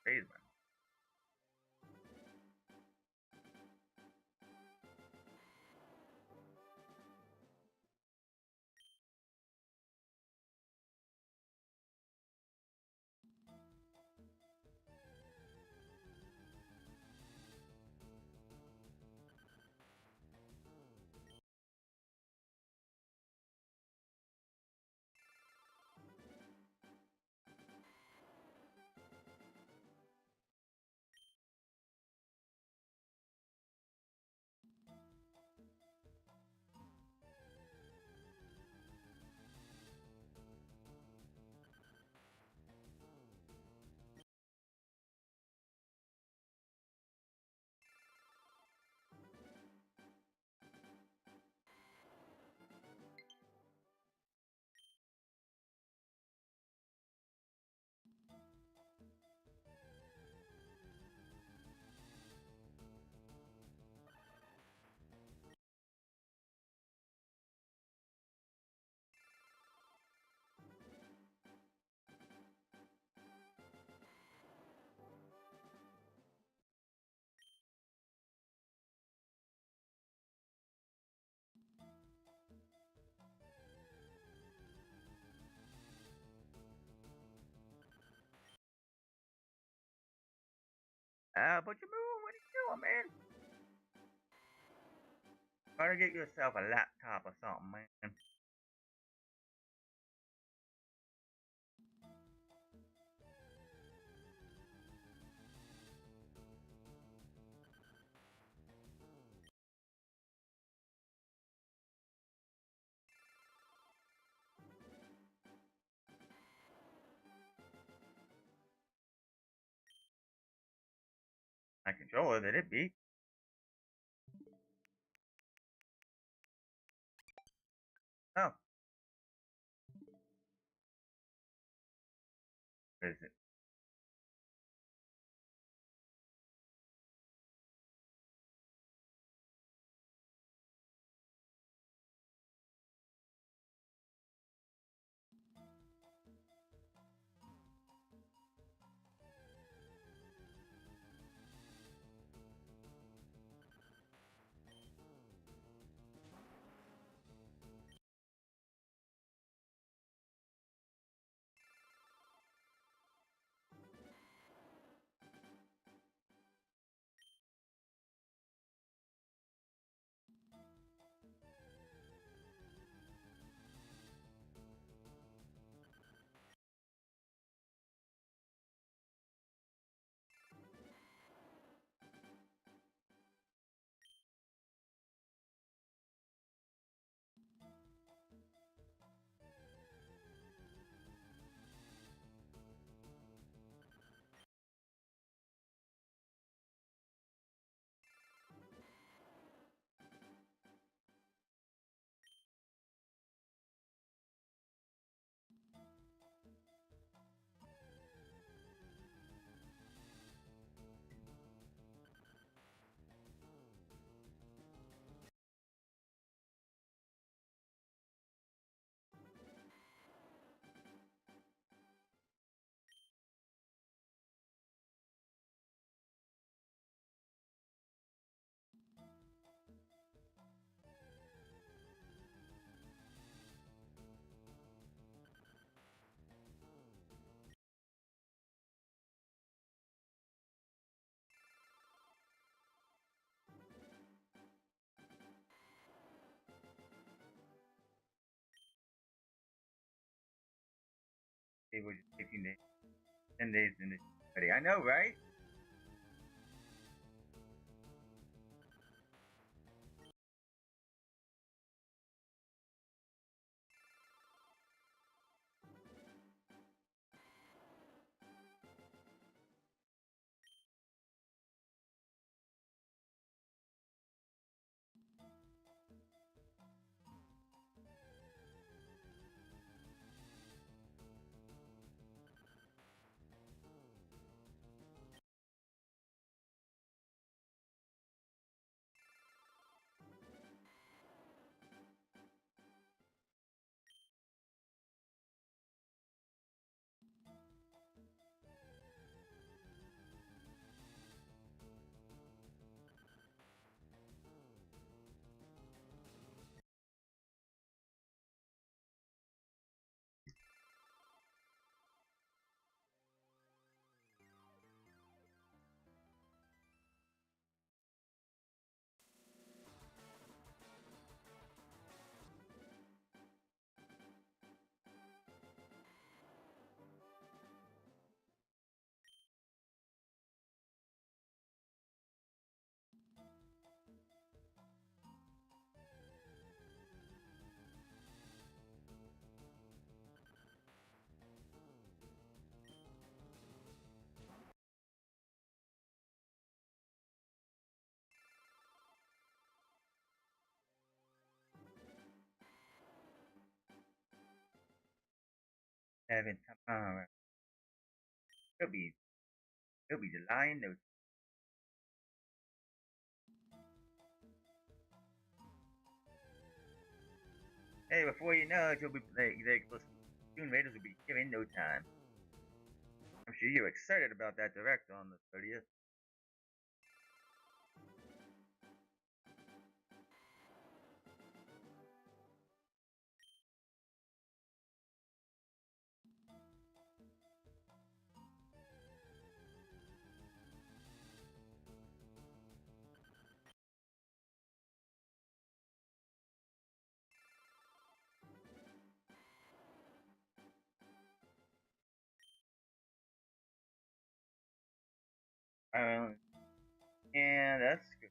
Crazy. But you move. What are you doing, man? Better get yourself a laptop or something, man. My controller, that it be? Oh, is it? It was 15 days, 10 days in the study. I know, right? 7 tomorrow. It'll be July and no. Hey, before you know it, you'll be Toon Raiders will be here in no time. I'm sure you're excited about that direct on the 30th. Yeah, that's good.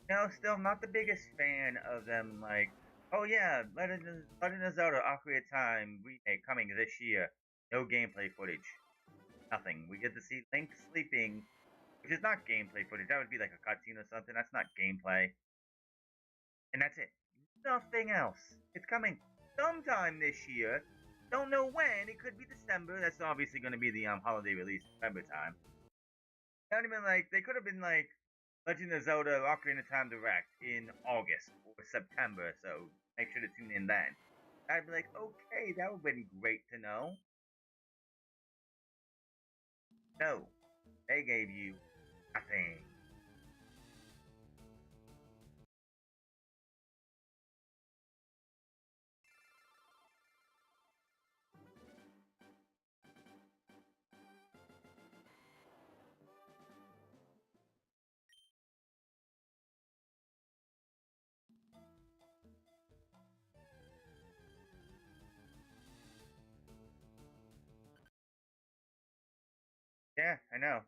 No, still not the biggest fan of them. Like, oh yeah, Legend of Zelda: Ocarina of Time remake coming this year. No gameplay footage. Nothing. We get to see Link sleeping, which is not gameplay footage. That would be like a cutscene or something. That's not gameplay. And that's it. Nothing else. It's coming sometime this year. Don't know when. It could be December. That's obviously going to be the holiday release, November time. Not even like they could have been like Legend of Zelda: Ocarina of Time Direct in August or September. So make sure to tune in then. I'd be like, okay, that would have been great to know. No, they gave you nothing. Yeah, I know.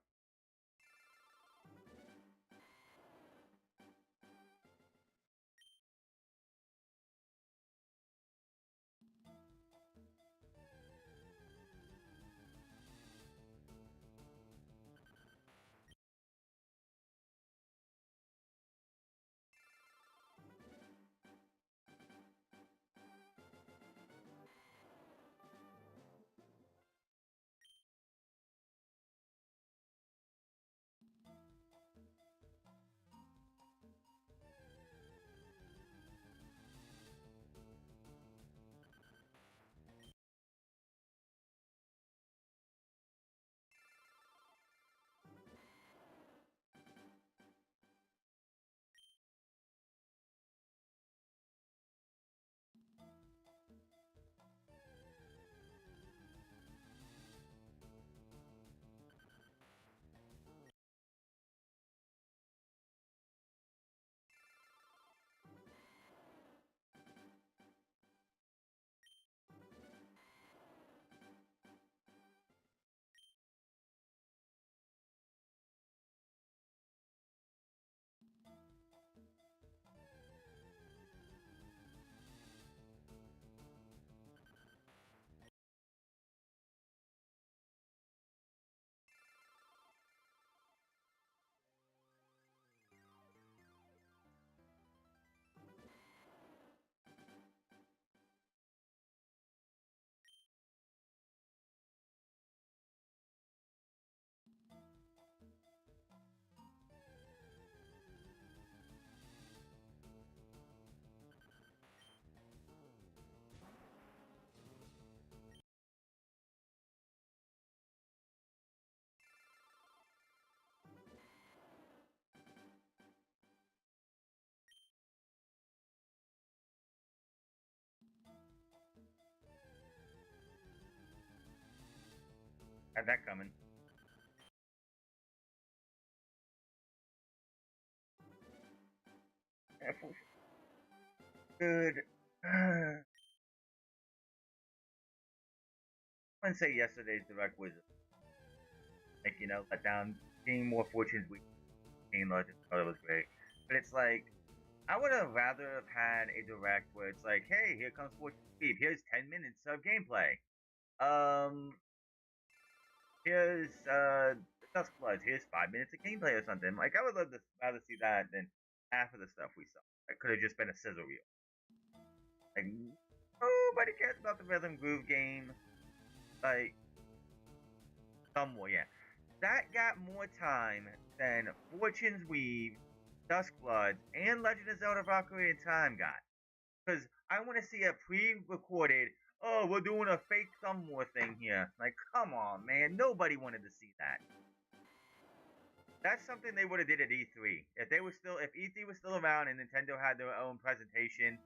Had that coming. Good. I wouldn't say yesterday's direct was like let down. Being more fortunate we being Legend thought it was great, but it's like I would have rather have had a direct where it's like, hey, here comes Fortune Speed. Here's 10 minutes of gameplay. Um, here's Dusk Floods. Here's 5 minutes of gameplay or something. Like I would love to rather see that than half of the stuff we saw. It could have just been a sizzle reel. Like, nobody cares about the Rhythm Groove game. Like, somewhere, yeah. That got more time than Fortune's Weave, Duskbloods, and Legend of Zelda Ocarina of Time got. Because I want to see a pre-recorded, oh, we're doing a fake somewhere thing here. Like, come on, man. Nobody wanted to see that. That's something they would have did at E3. If E3 was still around and Nintendo had their own presentation,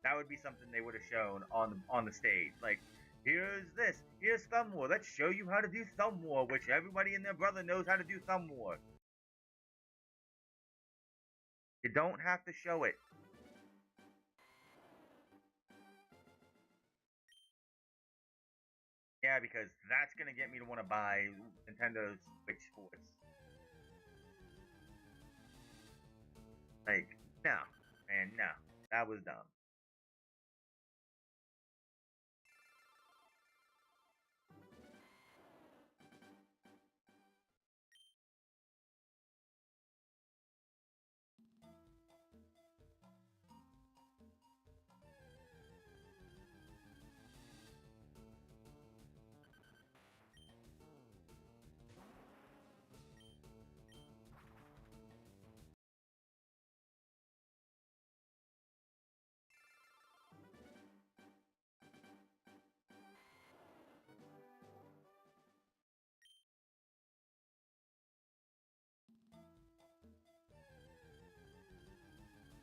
that would be something they would have shown on the stage. Like, here's this, here's Thumb War. Let's show you how to do Thumb War, which everybody and their brother knows how to do Thumb War. You don't have to show it. Yeah, because that's gonna get me to want to buy Nintendo Switch Sports. Like, no, man, no, that was dumb.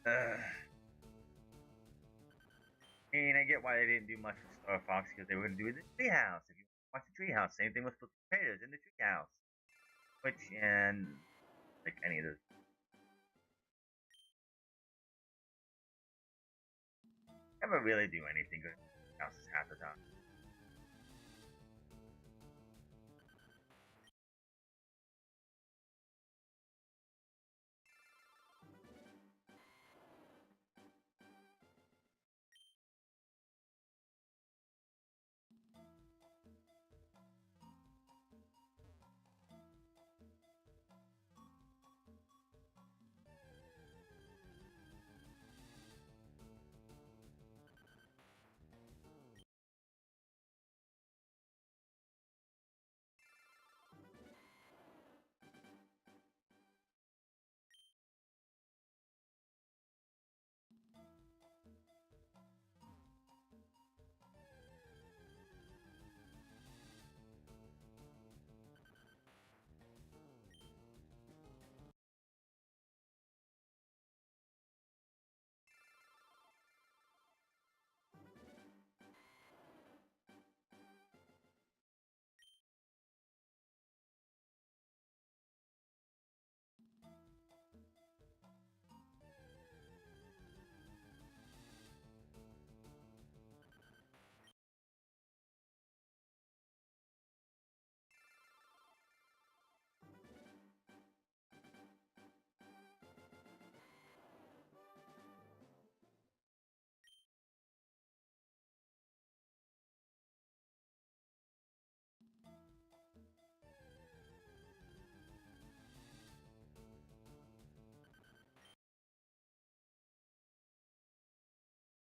I mean, I get why they didn't do much with Star Fox because they were going to do it in the treehouse. If you watch the treehouse, same thing with the potatoes in the treehouse. Which, and like any of those. Never really do anything good in the houses half the time.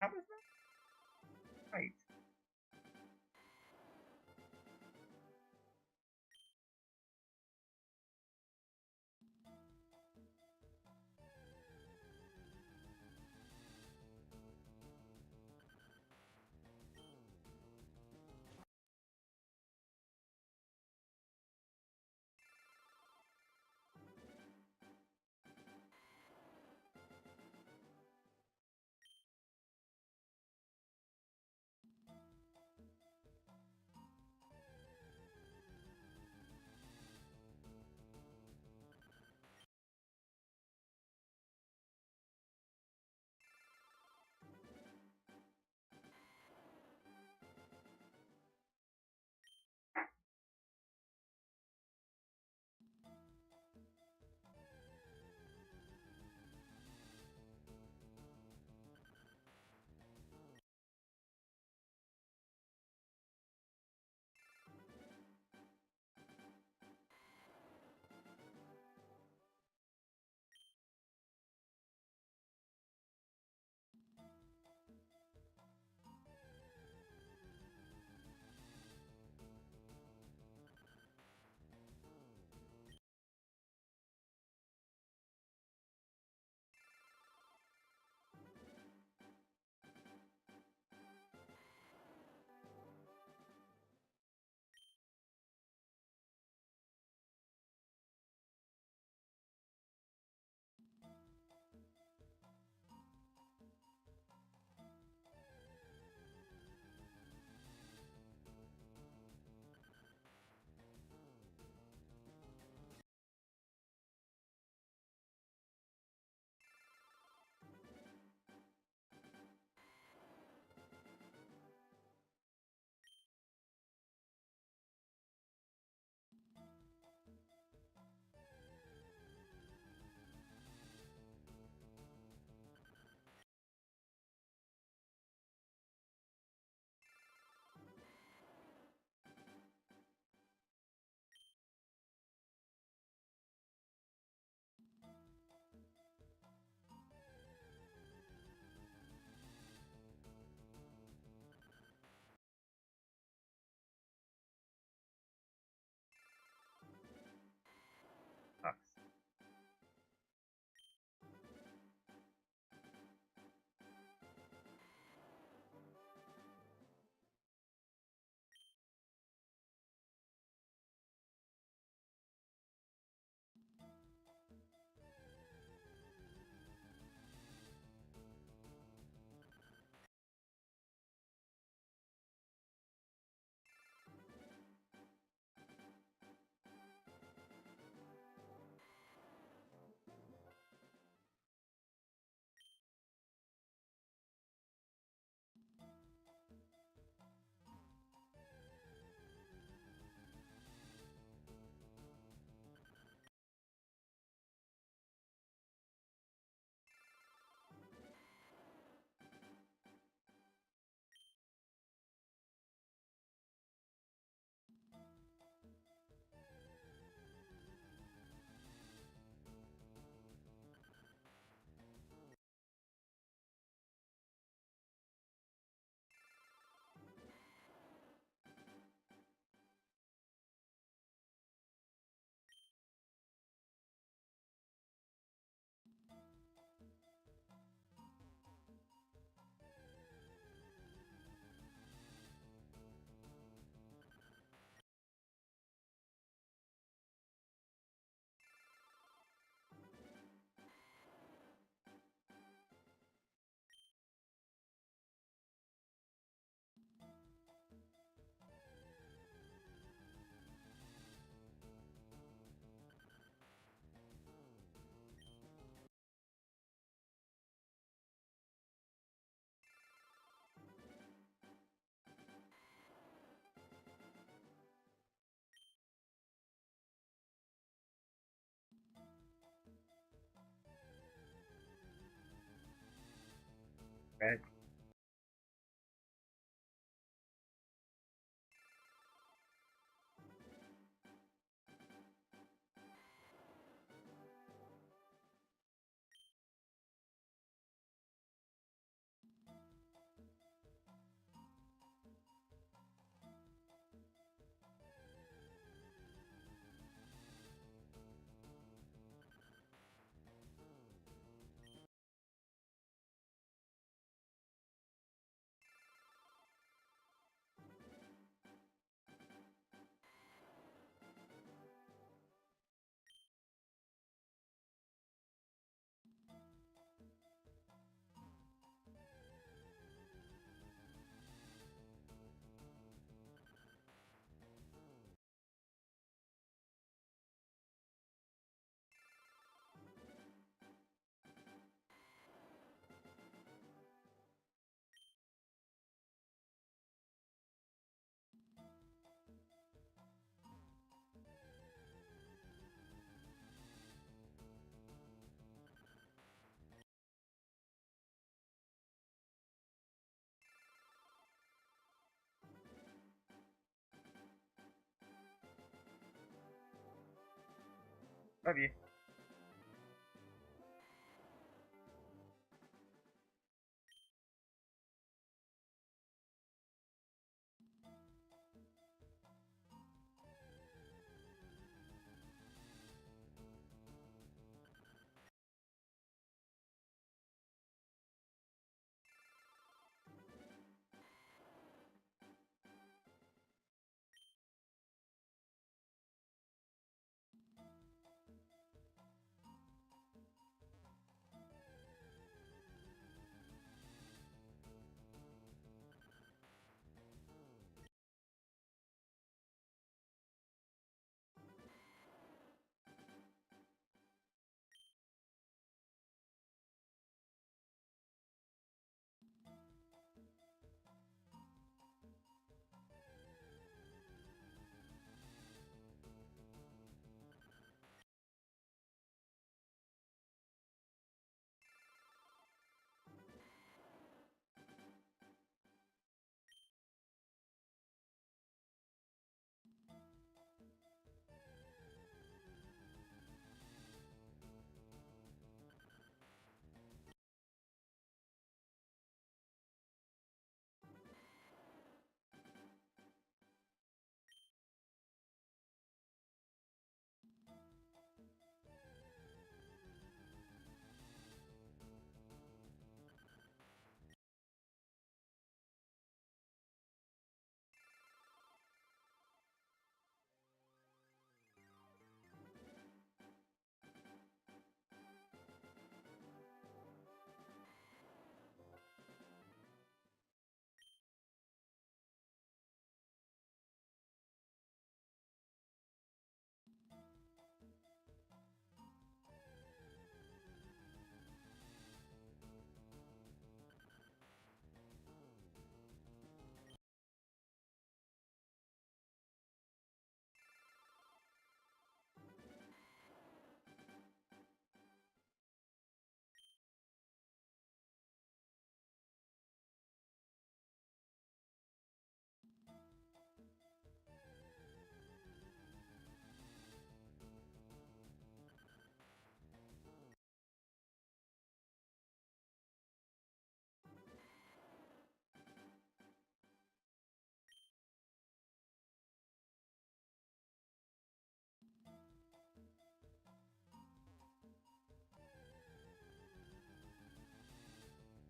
How was that? Right. Right. Love you.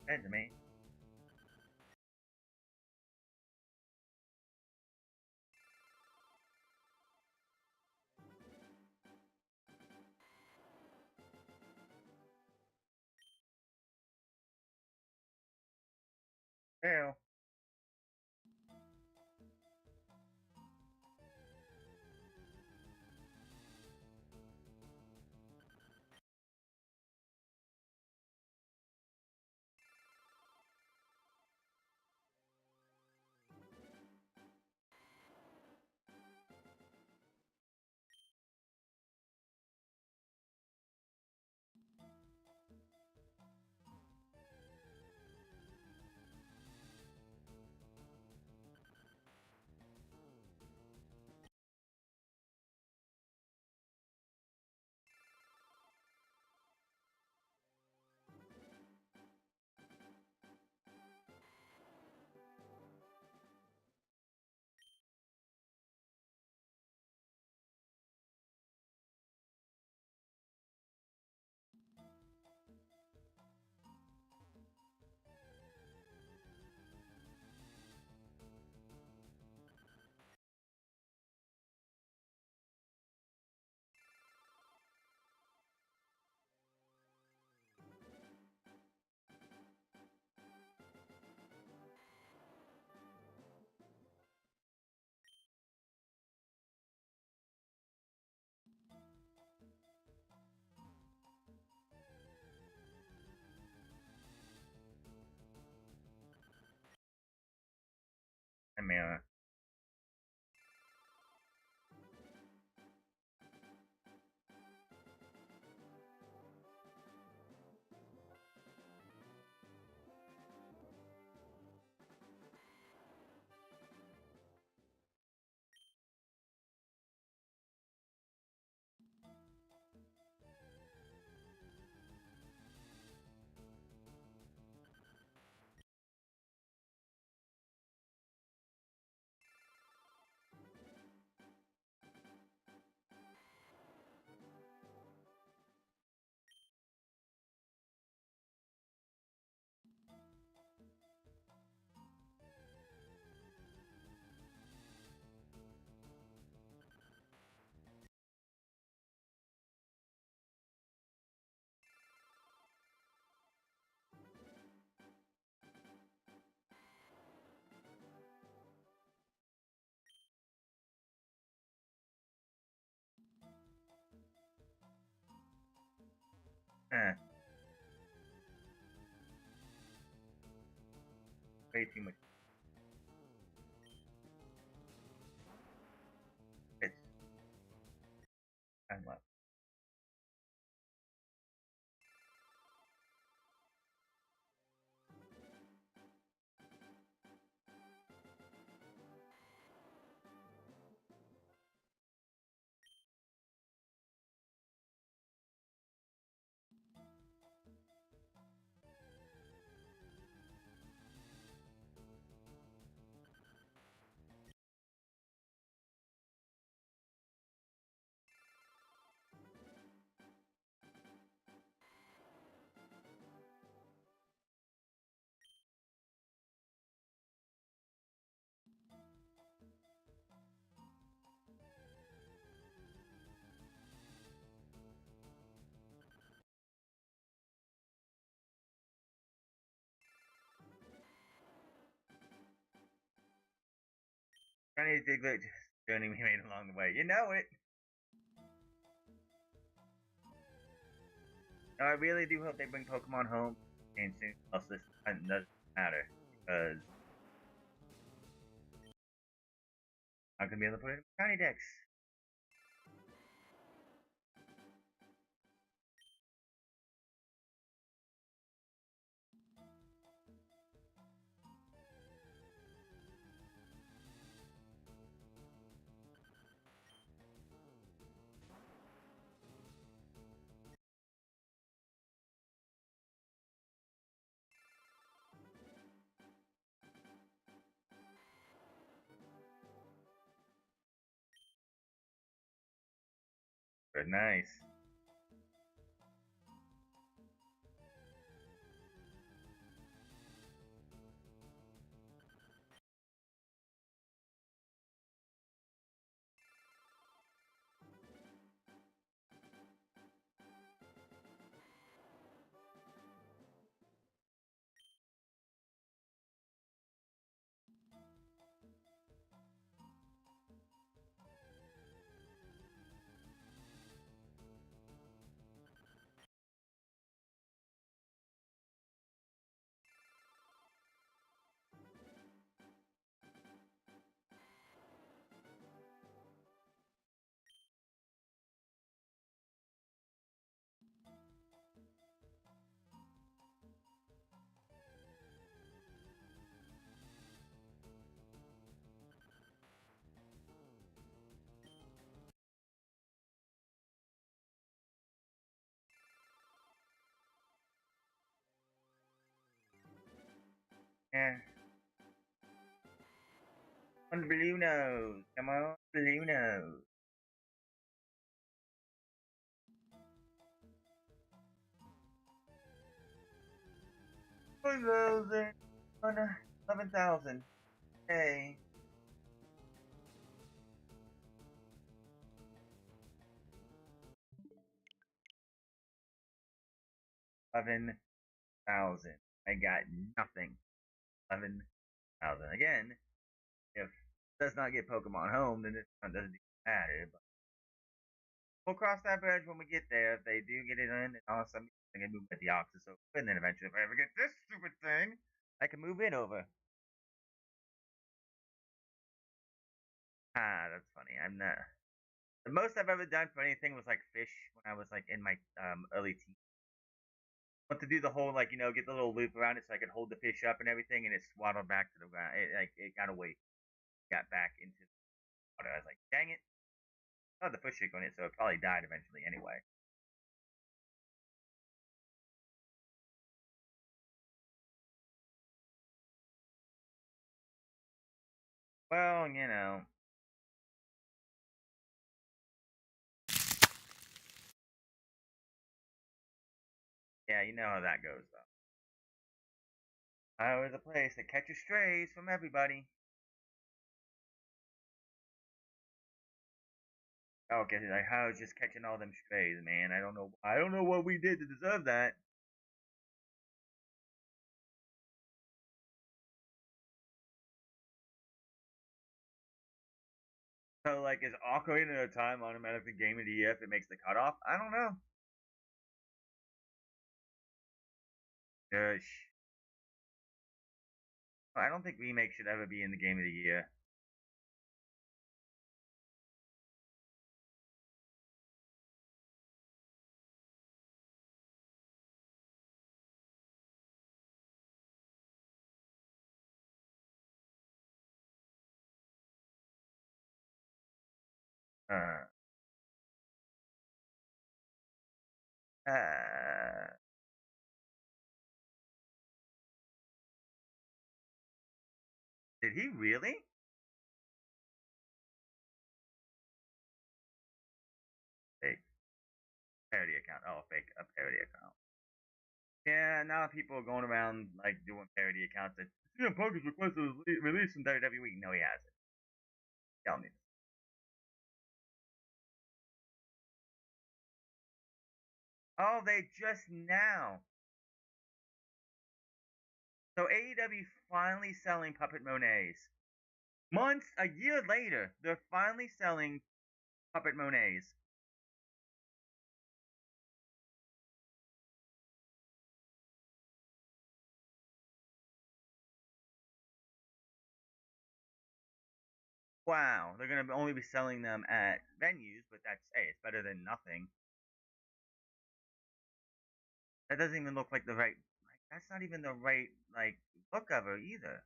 Send to me. Ew. mirror. Eh, way too much. It's time left. Tiny Diglett journey we made along the way. You know it. Now, I really do hope they bring Pokemon home and soon. Else this doesn't matter because I'm gonna be able to put it in Tiny Dex. But nice. Yeah. On blue nose. Come on, blue nose. $1,000. 11,000. Hey. 11,000. I got nothing. 11,000. Again, if it does not get Pokemon home, then it doesn't even matter. But we'll cross that bridge when we get there. If they do get it in, and also I can move at the Oxus over, and then eventually, if I ever get this stupid thing, I can move it over. Ah, that's funny. I'm not. The most I've ever done for anything was like fish when I was like in my early teens. Want to do the whole like get the little loop around it so I could hold the fish up and everything, and it swaddled back to the ground. It got away, got back into the water. I was like, dang it! Oh, the fish hook on it, so it probably died eventually anyway. Well, yeah, you know how that goes though. I was a place that catches strays from everybody. Oh, okay, like I was just catching all them strays, man. I don't know. I don't know what we did to deserve that. So, like, is Ocarina of Time automatically Game of the Year if it makes the cutoff? I don't know. Gosh, I don't think remake should ever be in the Game of the Year. Uh, uh, did he really? Fake parody account. Oh, fake a parody account. Yeah, now people are going around like doing parody accounts that CM Punk has requested a release from WWE. No, he hasn't. Tell me. Oh, they just now. So AEW finally selling Puppet Monets. Months, a year later, they're finally selling Puppet Monets. Wow, they're gonna only be selling them at venues, but that's hey, it's better than nothing. That doesn't even look like the right. Like, that's not even the right like look of her either.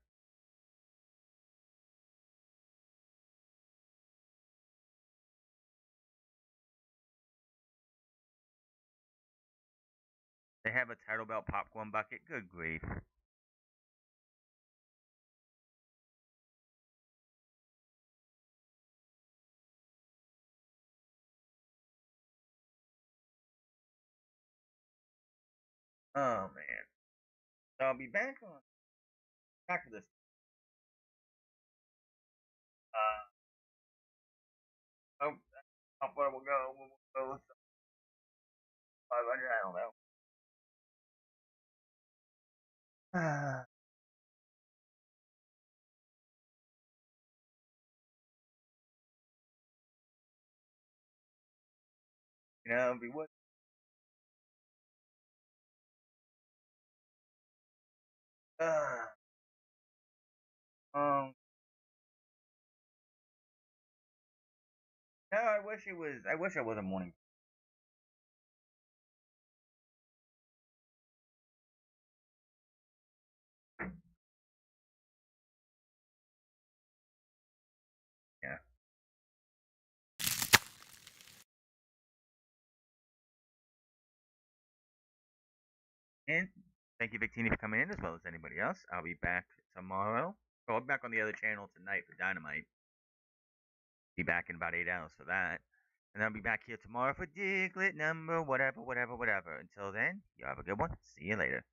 They have a title belt popcorn bucket. Good grief. Oh man. So I'll be back to this. Oh, how far we'll go? We'll go 500. I don't know. Be what? Uh, um. No, I wish it was. I wish I was a morning. Yeah. And thank you, Victini, for coming in as well as anybody else. I'll be back tomorrow. Oh, I'm back on the other channel tonight for Dynamite. Be back in about 8 hours for that. And I'll be back here tomorrow for Diglett number whatever, whatever, whatever. Until then, you have a good one. See you later.